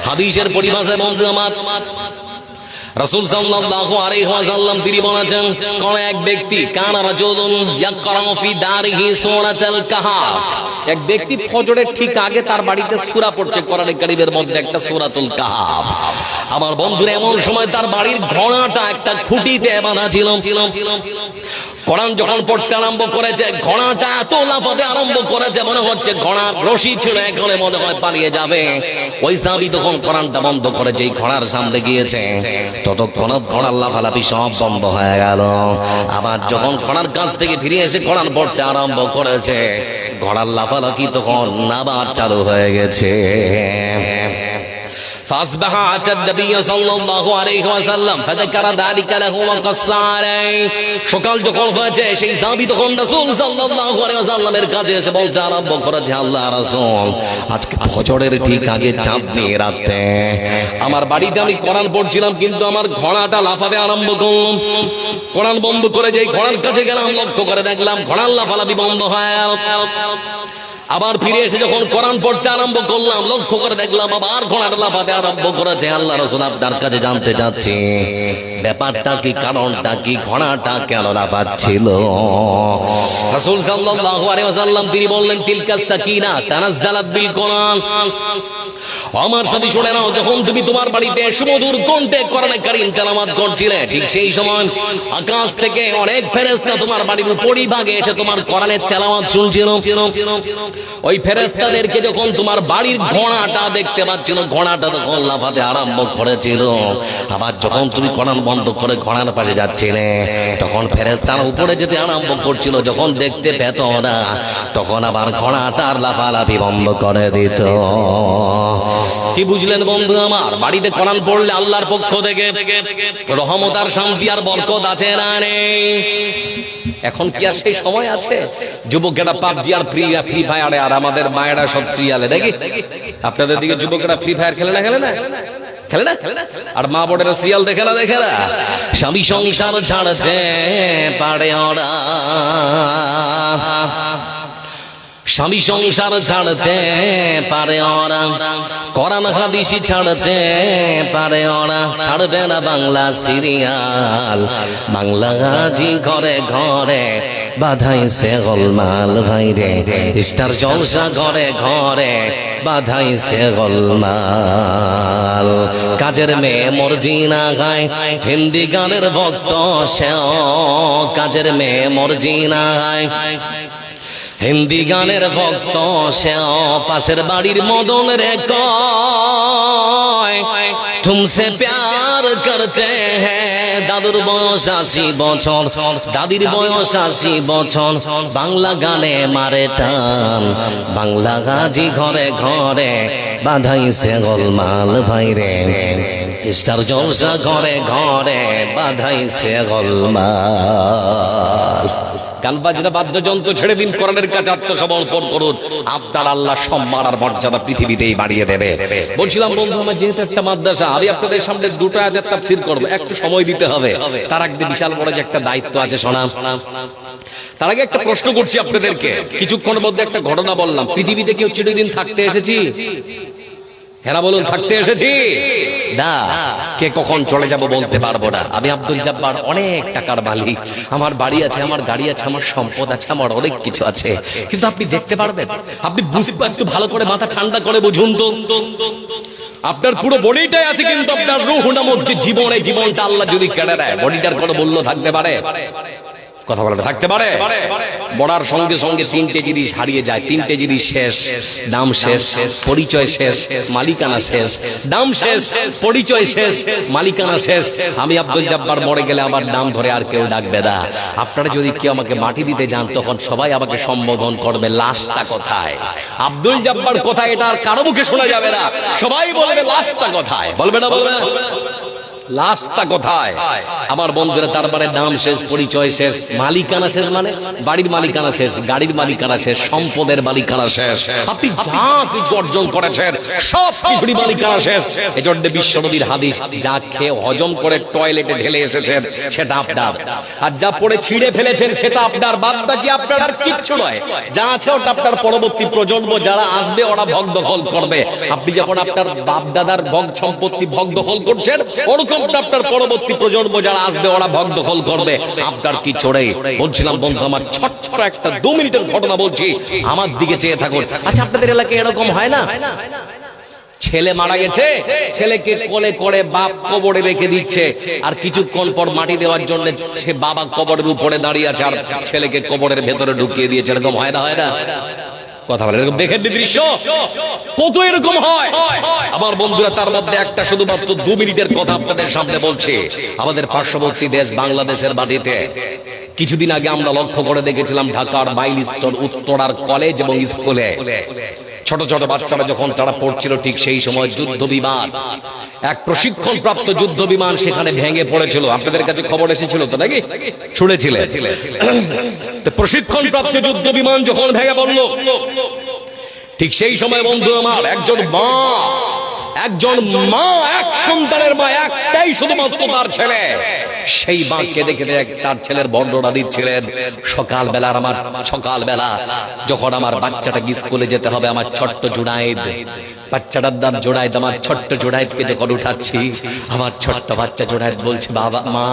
হাদিসের পরিভাষায় বন্ধু আমার রাসূল সাল্লাল্লাহু আলাইহি ওয়াসাল্লাম তিনি বলেছেন, কোন এক ব্যক্তি কানা রাজুলুন ইয়াকরাউ ফি দারিহি সূরাতুল কাহফ, এক ব্যক্তি ফজরের ঠিক আগে তার বাড়িতে সূরা পড়ছে, কোরআনে কারীমের মধ্যে একটা সূরাতুল কাহফ। আমার বন্ধুরা, এমন সময় তার বাড়ির ঘোড়াটা একটা খুঁটিতে বাঁধা ছিল। কোরআন যখন পড়তে আরম্ভ করেছে, ঘোড়াটা এত লাফাতে আরম্ভ করেছে, মনে হচ্ছে ঘোড়ার রশি ছিল এখানে মনে হয় পালিয়ে যাবে। ওই সাহাবী তখন কোরআনটা বন্ধ করে যেই ঘোড়ার সামনে গিয়েছে, ততক্ষণাৎ ঘোড়ার লাফালাফি সব বন্ধ হয়ে গেল। আবার যখন ঘোড়ার কাছ থেকে ফিরে এসে কোরআন পড়তে আরম্ভ করেছে, ঘোড়ার লাফালাফি তখন আবার চালু হয়ে গেছে। فأصبح أتى النبي صلى الله عليه وسلم فذكر ذلك له وقص عليه। সকাল যখন হয়েছে, সেই সাহাবী তখন রাসূল সাল্লাল্লাহু আলাইহি ওয়াসাল্লামের কাছে এসে বলতে আরম্ভ করেছে, আল্লাহ রাসূল, আজকে ফজরের ঠিক আগে চাঁদনি রাতে আমার বাড়িতে আমি কোরআন পড়ছিলাম, কিন্তু আমার ঘোড়াটা লাফাতে আরম্ভ করল। কোরআন বন্ধ করে যেই ঘোড়ার কাছে গেলাম, লক্ষ্য করে দেখলাম ঘোড়ার লাফালাফি বন্ধ হয়ে গেল। আবার ফিরে এসে যখন কোরআন পড়তে আরম্ভ করলাম, লক্ষ্য করে দেখলাম আবার ঘোড়াটা লাফাতে আরম্ভ করেছে। আল্লাহ রাসূল, আপনার কাছে জানতে চাচ্ছি ব্যাপারটা কি, কারণটা কি, ঘোড়াটা কেন লাফাচ্ছিল? রাসূল সাল্লাল্লাহু আলাইহি ওয়াসাল্লাম তিনি বললেন, তিলকা সাকিনা তানাজ্জালাত বিল কোরআন। আমার সাথে শুনে নাও, যখন তুমি তোমার বাড়িতে সুমধুর কণ্ঠে কোরআনে কারীম তেলাওয়াত করছিলে, ঠিক সেই সময় আকাশ থেকে অনেক ফেরেশতা তোমার বাড়ির উপরিভাগে এসে তোমার কোরআনের তেলাওয়াত শুনছিল। ওই ফেরেশতাদেরকে যখন তোমার বাড়ির ঘোড়াটা দেখতে পাচ্ছিল, ঘোড়াটা তখন লাফাতে আরম্ভ করেছিল। আবার যখন তুমি কোরআন বন্ধ করে ঘোড়ার পাশে যাচ্ছিলে, তখন ফেরেশতারা উপরে যেতে আরম্ভ করছিল। যখন দেখতে পেত না, তখন আবার ঘোড়াটা লাফালাফি বন্ধ করে দিত। কি বুঝলেন বন্ধু আমার? বাড়িতে কোরআন পড়লে আল্লাহর পক্ষ থেকে রহমত আর শান্তি আর বরকত আছে না নেই? এখন কি আর সেই সময় আছে? যুবকেরা পাবজি আর ফ্রি ফায়ারে, আর আমাদের মায়েরা সব সিরিয়ালে, নাকি? আপনাদের দিকে যুবকেরা ফ্রি ফায়ার খেলে না খেলে না? আর মা বোনেরা সিরিয়াল দেখে না? স্বামী সংসার ছাড়তে পারে ওরা, স্বামী সংসার ছাড়তে পারে ওরা, কোরআন হাদিস ছাড়তে পারে ওরা, ছাড়বে না বাংলা সিরিয়াল, বাংলা গাজি ঘরে ঘরে বাধাইছে গোলমাল ভাইরে, স্টার জলসা ঘরে ঘরে বাধাইছে গোলমাল। কাজের মেয়ে মর্জিনা গায়, হিন্দি গানের ভক্ত সেও, কাজের মেয়ে মর্জিনা গায়, হিন্দি গানের ভক্ত সেও, পাশের বাড়ির মদন রে কয় তুমসে প্যার করতে হ্যাঁ। দাদুর বয়স 80 বছর, দাদির বয়স 80 বছর, বাংলা গানে মারে টান, বাংলা গাজি ঘরে ঘরে বাধাইছে গোলমাল ভাইরে, স্টার জলসা ঘরে ঘরে বাধাইছে গোলমাল। গান বাজনা বাদ্যযন্ত্র ছেড়ে দিন, কোরআনের কাছে আত্মসমর্পণ করুন, আপনার আল্লাহ সম্মান আর মর্যাদা পৃথিবীতেই বাড়িয়ে দেবে। বলছিলাম বন্ধু আমার, যেহেতু একটা মাদ্রাসা, আমি আপনাদের সামনে দুটো আয়াতের তাফসীর করব, একটু সময় দিতে হবে। তার আগে বিশাল বড় যে একটা দায়িত্ব আছে, শোনা। তার আগে একটা প্রশ্ন করছি আপনাদেরকে, কিছুক্ষণের মধ্যে একটা ঘটনা বললাম, পৃথিবীতে কেউ চিরদিন থাকতে এসেছি? হেরা বলুন থাকতে এসেছি না, কে কখন চলে যাব বলতে পারবো না। আমি আব্দুল জব্বার অনেক টাকার মালিক, আমার বাড়ি আছে, আমার গাড়ি আছে, আমার সম্পদ আছে, আমার অনেক কিছু আছে, কিন্তু আপনি দেখতে পারবেন, আপনি বুঝবেন, একটু ভালো করে মাথা ঠান্ডা করে বুঝুন তো, আপনার পুরো বডিটাই আছে, কিন্তু আপনার রূহ নামক যে জীবন, এই জীবনটা আল্লাহ যদি কেড়ে নেয়, বডিটার কোনো মূল্য থাকতে পারে? কথা বলে থাকতে পারে? বড়ার সঙ্গে সঙ্গে তিনটে জিনিস হারিয়ে যায়, তিনটে জিনিস শেষ, নাম শেষ, পরিচয় শেষ, মালিকানা শেষ। নাম শেষ, পরিচয় শেষ, মালিকানা শেষ। আমি আব্দুল জব্বার মরে গেলে আমার নাম ধরে আর কেউ ডাকবে না। আপনারা যদি কেউ আমাকে মাটি দিতে যান, তখন সবাই আমাকে সম্বোধন করবে লাশটা কোথায়। আব্দুল জব্বার কোথায় এটা আর কারো মুখে শোনা যাবে না, সবাই বলবে লাশটা কোথায়। বলবে না? বলবে না? লাশটা কোথায়? আমার বন্ধুরা, তারপরে নাম শেষ, পরিচয় শেষ, মালিকানা শেষ, মানে বাড়ির মালিকানা শেষ, গাড়ির মালিকানা শেষ, সম্পদের মালিকানা শেষ। আপনি যা কিছু অর্জন করেছেন সব কিছুরই মালিকানা শেষ। এজন্য বিশ্বনবীর হাদিস, যা খেয়ে হজম করে টয়লেটে ঢেলে এসেছেন সেটা আপনার, আর যা পড়ে ছিঁড়ে ফেলেছেন সেটা আপনার, বাদ বাকি আপনার আর কিচ্ছু নয়। যা আছে ওটা আপনার পরবর্তী প্রজন্ম যারা আসবে ওরা ভোগ দখল করবে। আপনি যখন আপনার বাপ দাদার ভোগ সম্পত্তি ভোগ দখল করছেন, ওরকম আপনার পরবর্তী প্রজন্ম যারা আসবে ওরা ভোগ দখল করবে। আপনার কি চড়ে বলছিলাম বন্ধু, আমার ছোট্ট একটা 2 মিনিটের ঘটনা বলছি, আমার দিকে চেয়ে থাকুন। আচ্ছা, আপনাদের এলাকায় এরকম হয় না? ছেলে মারা গেছে, ছেলেকে কোলে করে বাপ কবরে রেখে দিচ্ছে, আর কিছুক্ষণ পর মাটি দেওয়ার জন্য সে বাবা কবরের উপরে দাঁড়িয়ে আছে, আর ছেলেকে কবরের ভেতরে ঢুকিয়ে দিয়েছে। এরকম হয় না? হয় না? কথা বলে এরকম দেখেন দৃশ্য কত এরকম হয় আমার বন্ধুরা। তার মধ্যে একটা শুধুমাত্র 2 মিনিটের কথা আপনাদের সামনে বলছি। আমাদের পার্শ্ববর্তী দেশ বাংলাদেশের মাটিতে কিছুদিন আগে আমরা লক্ষ্য করে দেখেছিলাম, ঢাকার মাইলস্টোন উত্তরার কলেজ এবং স্কুলে ছোট ছোট বাচ্চারা যখন তারা পড়ছিল, ঠিক সেই সময় যুদ্ধ বিমান, এক প্রশিক্ষণ প্রাপ্ত যুদ্ধ বিমান সেখানে ভেঙে পড়েছিল। আপনাদের কাছে খবর এসেছিল তো নাকি? শুনেছিলেন? প্রশিক্ষণ প্রাপ্ত যুদ্ধ বিমান যখন ভেঙে পড়ল, ঠিক সেই সময় বন্ধু আমার, একজন মা, এক সন্তানের মা, একটাই শুধুমাত্র তার ছেলে, সেই মাকে দেখে তার ছেলের বর্ণনা দিচ্ছিলেন। সকালবেলা যখন আমার বাচ্চাটাকে স্কুলে যেতে হবে, আমার ছোট্ট জুনায়েদ, বাচ্চাটার নাম জুনায়েদ, আমার ছোট্ট জুনায়েদকে যখন উঠাচ্ছি, আমার ছোট্ট বাচ্চা জুনায়েদ বলছে, বাবা, মা,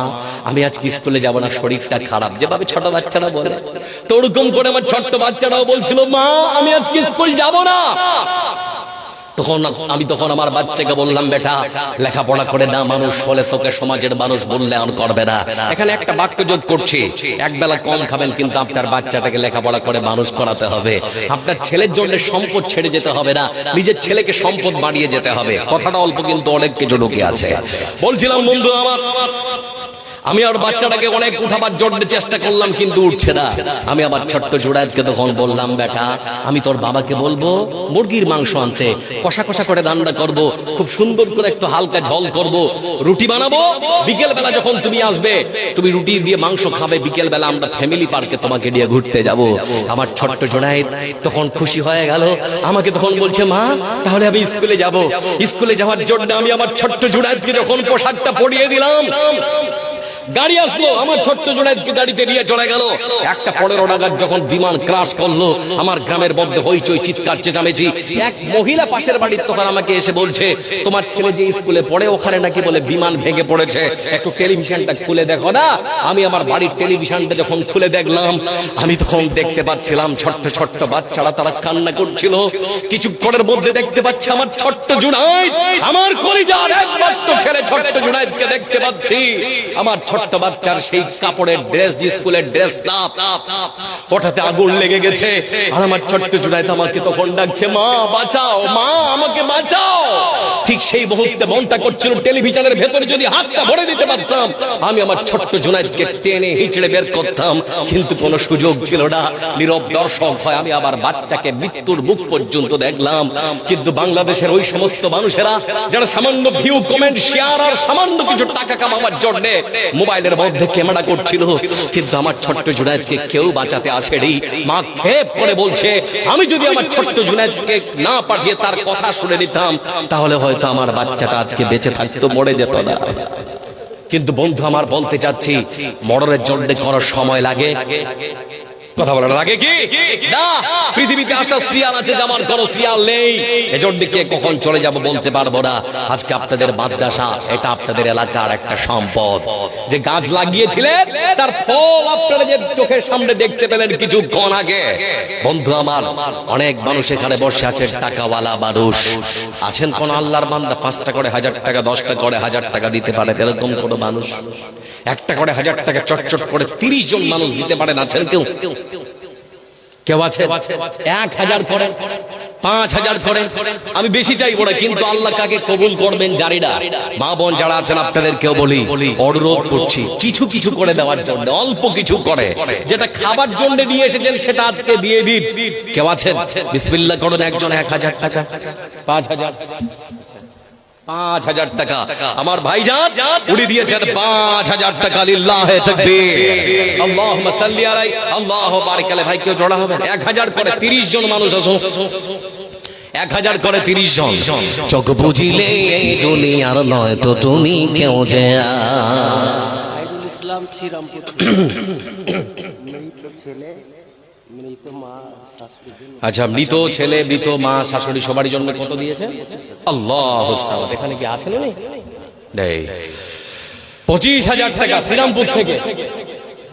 আমি আজকে স্কুলে যাব না, শরীরটা খারাপ। যেভাবে ছোট বাচ্চারা বলে, তো ওরকম করে আমার ছোট্ট বাচ্চাটাও বলছিল, মা, আমি আজকে স্কুল যাব না। তখন আমার বাচ্চাকে বললাম, বেটা, লেখাপড়া করে না মানুষ হলে তোকে সমাজের মানুষ বললে আর করবে না। এখানে একটা বাক্য যোগ করছি, একবেলা কম খাবেন, কিন্তু আপনার বাচ্চাটাকে লেখাপড়া করে মানুষ করাতে হবে। আপনার ছেলের জন্য সম্পদ ছেড়ে যেতে হবে না, নিজের ছেলেকে সম্পদ বাড়িয়ে যেতে হবে। কথাটা অল্প কিন্তু অনেক কিছু ঢুকে আছে। বলছিলাম বন্ধু আমার, আমি আর বাচ্চাটাকে অনেক উঠাবার জন্য চেষ্টা করলাম, কিন্তু উঠছে না। আমি আমার ছোট্ট জুনায়েদকে তখন বললাম, বেটা, আমি তোর বাবাকে বলবো মুরগির মাংস আনতে, কষা কষা করে রান্না করব, খুব সুন্দর করে একটু হালকা ঝোল করব, রুটি বানাবো, বিকেল বেলা যখন তুমি আসবে তুমি রুটি দিয়ে মাংস খাবে, বিকেল বেলা আমরা ফ্যামিলি পার্কে তোমাকে নিয়ে ঘুরতে যাব। আমার ছোট্ট জুনায়েদ তখন খুশি হয়ে গেল, আমাকে তখন বলছে, মা, তাহলে আমি স্কুলে যাব। স্কুলে যাওয়ার জন্য আমি আমার ছোট্ট জুনায়েদকে যখন পোশাকটা পরিয়ে দিলাম, গাড়ি আসলো, আমার ছোট্ট জুনায়েদকে গাড়িতে নিয়ে চলে গেল। 1:15 নাগাদ যখন বিমান ক্রাশ করলো, আমার গ্রামের মধ্যে হইচই, চিৎকার চেঁচামেচি। এক মহিলা পাশের বাড়ির তখন আমাকে এসে বলছে, তোমার ছেলে যে স্কুলে পড়ে ওখানে নাকি বলে বিমান ভেঙে পড়েছে, একটু টেলিভিশনটা খুলে দেখো না। আমি আমার বাড়ির টেলিভিশনটা যখন খুলে দেখলাম, আমি তখন দেখতে পাচ্ছিলাম ছোট্ট ছোট্ট বাচ্চারা তারা কান্না করছিল। কিছুক্ষণের মধ্যে দেখতে পাচ্ছি আমার ছোট্ট জুনায়েদ, আমার কলিজার একমাত্র ছেলে ছোট্ট জুনায়েদকে দেখতে পাচ্ছি। আমার ছোট্ট বাচ্চার সেই কাপড়ের ড্রেস, স্কুলের ড্রেস, ওটাতে আগুন লেগে গেছে। আর আমার ছোট্ট জুনায়েদ আমাকে তখন ডাকছে, মা, বাঁচাও, মা, আমাকে বাঁচাও। ঠিক সেই মুহূর্তে মনটা করছিল টেলিভিশনের ভেতরে যদি হাতটা ভরে দিতে পারতাম, আমি আমার ছোট্ট জুনায়েদকে টেনে হিচড়ে বের করতাম, কিন্তু কোনো সুযোগ ছিল না। নীরব দর্শক হয় আমি আমার বাচ্চাকে মৃত্যুর মুখ পর্যন্ত দেখলাম। কিন্তু বাংলাদেশের ওই সমস্ত মানুষেরা যারা সামান্য ভিউ, কমেন্ট, শেয়ার আর সামান্য কিছু টাকা কামাবার জন্য মোবাইলের মধ্যে ক্যামেরা করছিল, কিন্তু আমার ছোট্ট জুনায়েদকে কেউ বাঁচাতে আসেনি। মা ক্ষেপ করে বলছে, আমি যদি আমার ছোট্ট জুনায়েদকে না পাঠিয়ে তার কথা শুনে নিতাম, তাহলে হয়তো আমার বাচ্চাটা আজকে বেঁচে থাকতো, মরে যেত না। কিন্তু বন্ধু আমার, বলতে চাচ্ছি, মরণের জন্য করার সময় লাগে, কথা বলার আগে কি না, পৃথিবীতে আসা সিয়াল আছে, যেমন কোন সিয়াল নেই। এজন্য দিকে কখন চলে যাব বলতে পারবো না। আজকে আপনাদের মাদ্রাসা, এটা আপনাদের এলাকার একটা সম্পদ। যে গাছ লাগিয়েছিলেন তার ফল আপনারা যে চোখের সামনে দেখতে পেলেন কিছুক্ষণ আগে। বন্ধু আমার, অনেক মানুষ এখানে বসে আছেন, টাকাওয়ালা মানুষ আছেন। কোন আল্লাহর বান্দা 5টা করে 1000 টাকা, 10টা করে 1000 টাকা দিতে পারে এরকম কোন মানুষ? 1টা করে 1000 টাকা চটচট করে 30 জন মানুষ দিতে পারেন আছেন কেউ? কেউ আছে? 1000 করে, 5000 করে, আমি বেশি চাইবো না, কিন্তু আল্লাহ কাকে কবুল করবেন জানি না। মা বোন যারা আছেন আপনাদেরকেও বলি, অনুরোধ করছি কিছু কিছু করে দেওয়ার জন্য, অল্প কিছু করে, যেটা খাবার জন্য নিয়ে এসেছেন সেটা আজকে দিয়ে দিন। কেউ আছেন? বিসমিল্লাহ করুন। একজন 1000 টাকা, 5000, 5000 টাকা আমার ভাইজান উনি দিয়েছেন 5000 টাকা। লিল্লাহে তাকবীর, আল্লাহুম্মা সাল্লি আলাইহি, আল্লাহু বারিক আলাইহি। ভাই কেউ জোড়া হবেন? 1000 করে 30 জন মানুষ আসুন, 1000 করে 30 জন। চোখ বুঝিলে এই দুনিয়ার নয় তো তুমি কেউ যে। খায়রুল ইসলাম শ্রীরামপুর মৃত ছেলে, মৃত মা, শাশুড়ি। আচ্ছা, মৃত ছেলে, মৃত মা, শাশুড়ি সবারই জন্য কত দিয়েছে? আল্লাহু সামাদ। এখানে কি আছেন? নেই। 25000 টাকা শ্রীরামপুর থেকে।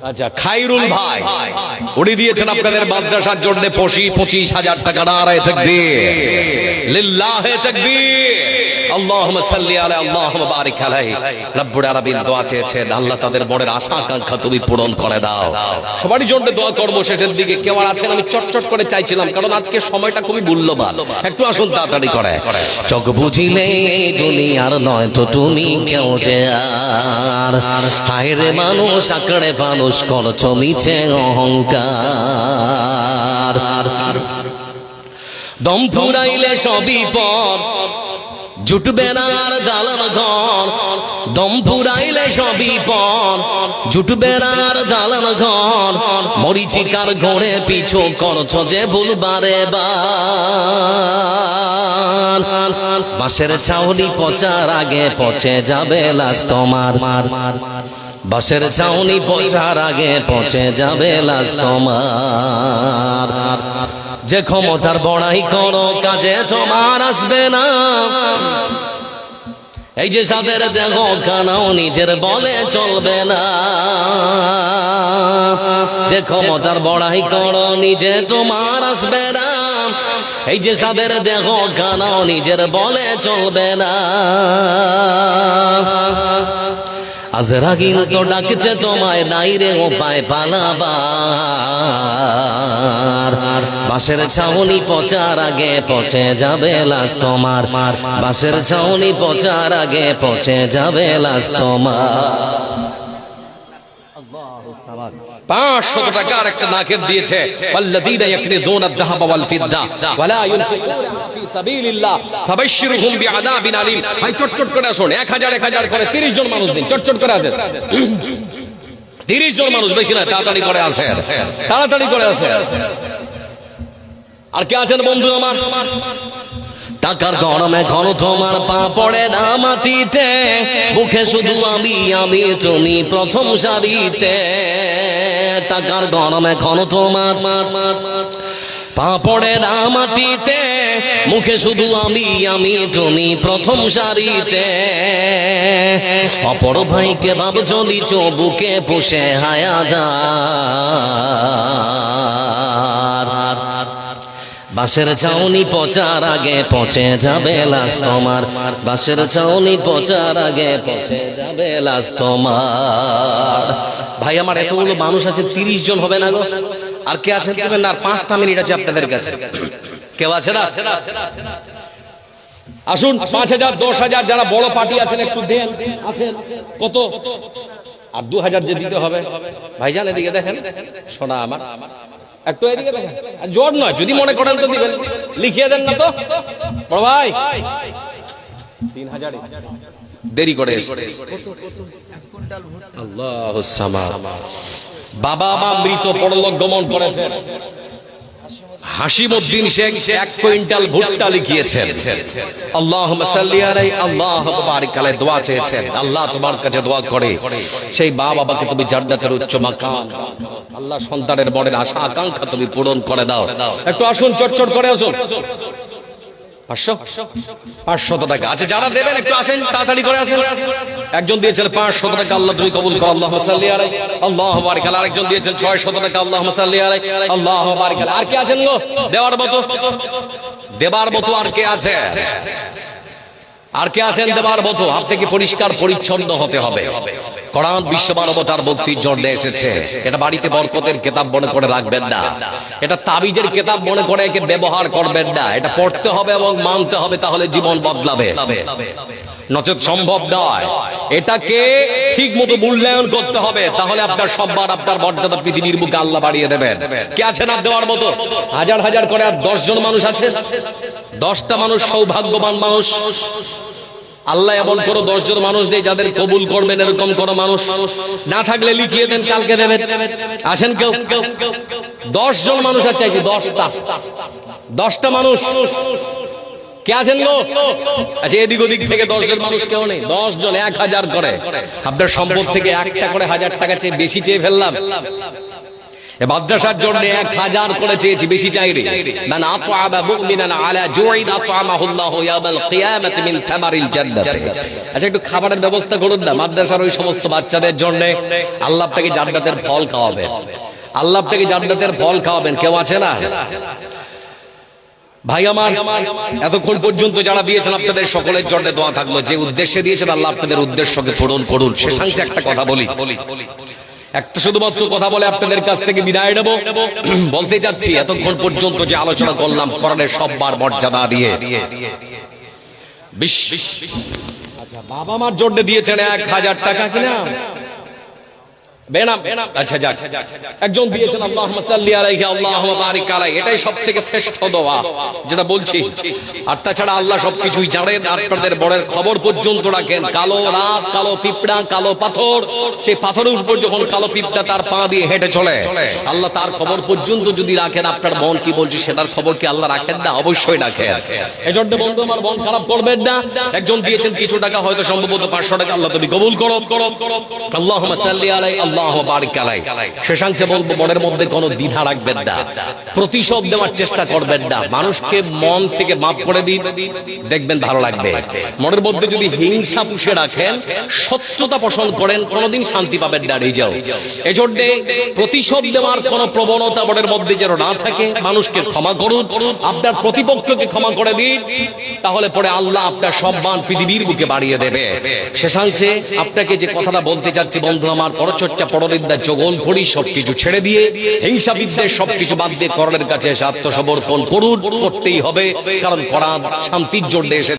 আচ্ছা, খায়রুল ভাই উনি দিয়েছেন আপনাদের মাদ্রাসার জন্য 25000 টাকা। নারায়ে তাকবীর, লিল্লাহে তাকবীর, আল্লাহুম্মা সাল্লি আলা, আল্লাহুম্মা বারিক আলাইহি। রব্বুল আলামিন দোয়া চেয়েছেন, আল্লাহ তাদের মনের আশা আকাঙ্ক্ষা তুমি পূরণ করে দাও। সবারই জন্য দোয়া করব শেষের দিকে। কেউ আর আছেন? আমি চটচট করে চাইছিলাম, কারণ আজকে সময়টা খুবই মূল্যবান। একটু আসুন তাড়াতাড়ি করে। চোখ বুঝিলে এই দুনিয়ার নয় তো তুমি কেউ যে আর। হায় রে মানুষ, আঁকড়ে মানুষ করছো মিছে অহংকার। দম ফুরাইলে সবই পর, জুটবে না আর দালান ঘর। দম ফুরাইলে সবই পর, জুটবে না আর দালান ঘর। মরিচিকার ঘোরে পিছু করছো যে ভুল বারে বার। বাঁশের ছাউনি পচার আগে পচে যাবে লাশ তোমার। বাঁশের ছাউনি পচার আগে পচে যাবে লাশ তোমার। যে ক্ষমতার বড়াই করো কাজে তোমার আসবে না। এই যে সাদের দেহ কানাও নিজের বলে চলবে না। যে ক্ষমতার বড়াই করো নিজে তোমার আসবে না। এই যে সাদের দেহ কানাও নিজের বলে চলবে না। আজরাগিল তো ডাকছে তোমায়, নাই রে উপায় পালাবার। বাঁশের ছাউনি পচার আগে পচে যাবে লাশ তোমার। বাঁশের ছাউনি পচার আগে পচে যাবে লাশ তোমার। 500 টাকার একটা নাকের দিয়েছে। ওয়াল্লাযীনা ইয়াকনিযুনা আয-যাহাবা ওয়াল ফিদ্দা ওয়া লা ইউনফিকুনা ফি সাবিলিল্লাহ ফাবাশশিরহুম বিআযাবিন আলীম। ভাই চটচট করে আসুন, 1000 1000 করে 30 জন মানুষ দিন। চটচট করে আসেন, 30 জন মানুষ, বেশি না, তাড়াতাড়ি করে আসেন, তাড়াতাড়ি করে আসেন। আর কে আছেন বন্ধু আমার? টাকার গরমে ঘন তোমার পা পড়ে না মাটিতে। মুখে শুধু আমি আমি, তুমি প্রথম সারিতে। টাকার গরমে ঘন তোমার পা পড়ে না মাটিতে। মুখে শুধু আমি আমি, তুমি প্রথম সারিতে। অপর ভাইকে ভাবছো নিচ বুকে পুষে হায়াদার। বাঁশের ছাউনি পচার আগে পচে যাবে লাশ তোমার। বাঁশের ছাউনি পচার আগে পচে যাবে লাশ তোমার। ভাই আমার এতগুলো মানুষ আছে, 30 জন হবে না গো? আর কে আছেন? তুমি না, 5টা মিনিট আছে আপনাদের কাছে। কেউ আছে না? আসুন, 5000 10000 যারা বড় পার্টি আছেন একটু দেন। আসেন, কত? আর 2000 যে দিতে হবে। ভাইজান এদিকে দেখেন, শোনা আমার, একটু এদিকে দেখেন। জোর নয়, যদি মনে করেন তো দিবেন, লিখিয়ে দেন না তো বড় ভাই। 3000 দেরি করে আল্লাহু সামাদ। বাবা মা মৃত পরলোক গমন করেছেন। হাশিমউদ্দিন শেখ 1 কুইন্টাল ভুট্টা লিখিয়েছেন, আল্লাহুম্মা সাল্লি আলাইহি আল্লাহুম্মা বারিক আলাইহি দোয়া চেয়েছেন। আল্লাহ তোমার কাছে দোয়া করে সেই মা বাবাকে তুমি জান্নাতের উচ্চ মাকাম, আল্লাহ সন্তানের মনের আশা আকাঙ্ক্ষা তুমি পূরণ করে দাও। একটু আসুন, চটচট করে আসুন। 500 টাকা। আচ্ছা, যারা দেবেন একটু আসেন, তাড়াতাড়ি করে আসেন। একজন দিয়েছেন 500 টাকা, আল্লাহ তুমি কবুল করো, আল্লাহুম্মা সাল্লি আলাইহি আল্লাহুম্মা বারিক আলাইহি। আরেকজন দিয়েছেন 600 টাকা, আল্লাহুম্মা সাল্লি আলাইহি আল্লাহুম্মা বারিক আলাইহি। আর কে আছেন গো দেওয়ার মতো? দেবার মতো আর কে আছে? আর কে আছেন দেবার মতো? আপনাকে পরিষ্কার পরিচ্ছন্ন হতে হবে। কোরআন বিশ্ব মানবতার মুক্তির জন্য এসেছে। এটা বাড়িতে বরকতের কিতাব মনে করে রাখবেন না, এটা তাবিজের কিতাব মনে করে একে ব্যবহার করবেন না। এটা পড়তে হবে এবং মানতে হবে, তাহলে জীবন বদলাবে, নচেত সম্ভব নয়। এটাকে ঠিক মতো মূল্যায়ন করতে হবে, তাহলে আপনার সম্মান, আপনার মর্যাদা পৃথিবীর বুকে আল্লাহ বাড়িয়ে দেবেন। কে আছেন আর দেওয়ার মতো? হাজার হাজার করে আর 10 জন মানুষ আছেন। 10টা মানুষ সৌভাগ্যবান মানুষ। আল্লাহ এমন করো 10 জন মানুষ দিয়ে যাদের কবুল করবেন, এরকম কোন মানুষ না থাকলে লিখিয়ে দেন, কালকে দেবেন। আছেন কেউ? 10 জন মানুষ আর চাইছি, 10টা মানুষ। কে আছেন গো? আচ্ছা, এদিক ওদিক থেকে 10 জন মানুষ কেউ নেই। 10 জন 1000 করে। আপনার সম্পদ থেকে 1টা করে 1000 টাকা চেয়ে বেশি চেয়ে ফেললাম। মাদ্রাসার জন্য 1000 করে চেয়েছি, বেশি চাই রে। মান আতআমা মুমিনান আলা জুইন আতআমাহুল্লাহু ইয়াওমাল কিয়ামাতি মিন থামারিল জান্নাতি। আচ্ছা, একটু খাবারের ব্যবস্থা করুন না মাদ্রাসার ওই সমস্ত বাচ্চাদের জন্য। আল্লাহ আপনাকে জান্নাতের ফল খাওয়াবেন, আল্লাহ আপনাকে জান্নাতের ফল খাওয়াবেন। কেউ আছে না? ভাই আমার, এতক্ষণ পর্যন্ত যারা দিয়েছেন আপনাদের সকলের জন্য দোয়া থাকলো। যে উদ্দেশ্যে দিয়েছেন আল্লাহ আপনাদের উদ্দেশ্যকে পূরণ করুন। শেষাংশে একটা কথা বলি, একটা শুধুমাত্র কথা বলে আপনাদের কাছ থেকে বিদায় নেব। বলতে চাচ্ছি, এতক্ষণ পর্যন্ত যে আলোচনা করলাম কোরআনের সববার মর্যাদা দিয়ে, আচ্ছা, বাবা মার জন্য দিয়েছেন 1000 টাকা কিনা বেনাম। আচ্ছা, যাক, একজন দিয়েছেন আল্লাহুম্মা সাল্লি আলাইহি আল্লাহুম্মা বারিক আলাইহি। এটাই সবথেকে শ্রেষ্ঠ দোয়া যেটা বলছি। আর তাছাড়া আল্লাহ সবকিছুই জানেন, আপনাদের বড়ের খবর পর্যন্ত রাখেন। কালো রাত, কালো পিঁপড়া, কালো পাথর, সেই পাথরের উপর যখন কালো পিঁপড়া তার পা দিয়ে হেঁটে চলে, আল্লাহ তার খবর পর্যন্ত যদি রাখেন, আপনার মন কি বলছে সেটার খবর কি আল্লাহ রাখেন না? অবশ্যই রাখেন। এজন্য বন্ধু আমার, মন খারাপ করবেন না। একজন দিয়েছেন কিছু টাকা, হয়তো সম্ভবত 500 টাকা, আল্লাহ তুমি কবুল করো, আল্লাহুম্মা সাল্লি আলাইহি আল্লাহুম্মা বারিক আলাইহি। শেষাংশে বলবো, মনের মধ্যে কোনো দ্বিধা রাখবেন না, প্রতিশোধ দেওয়ার চেষ্টা করবেন না। মানুষকে মন থেকে মাফ করে দিন, দেখবেন ভালো লাগবে। মনের মধ্যে যদি হিংসা পুষে রাখেন, সত্যতা পোষণ করেন, কোনোদিন শান্তি পাবেন না নিজেও। এজন্য প্রতিশোধ দেওয়ার কোন প্রবণতা মনের মধ্যে যেন না থাকে। মানুষকে ক্ষমা করুন, আপনার প্রতিপক্ষকে ক্ষমা করে দিন, তাহলে পরে আল্লাহ আপনার সম্মান পৃথিবীর বুকে বাড়িয়ে দেবে। শেষাংশে আপনাকে যে কথাটা বলতে চাচ্ছি বন্ধু আমার, পরচর্চা, পরনিন্দা, চগলখড়ি সবকিছু ছেড়ে দিয়ে, হিংসা বিদ্বেষ সবকিছু বাদ দিয়ে কোরআনের কাছে এসে আত্মসমর্পণ করুন। করতেই হবে, কারণ কোরআন শান্তির জন্য এসে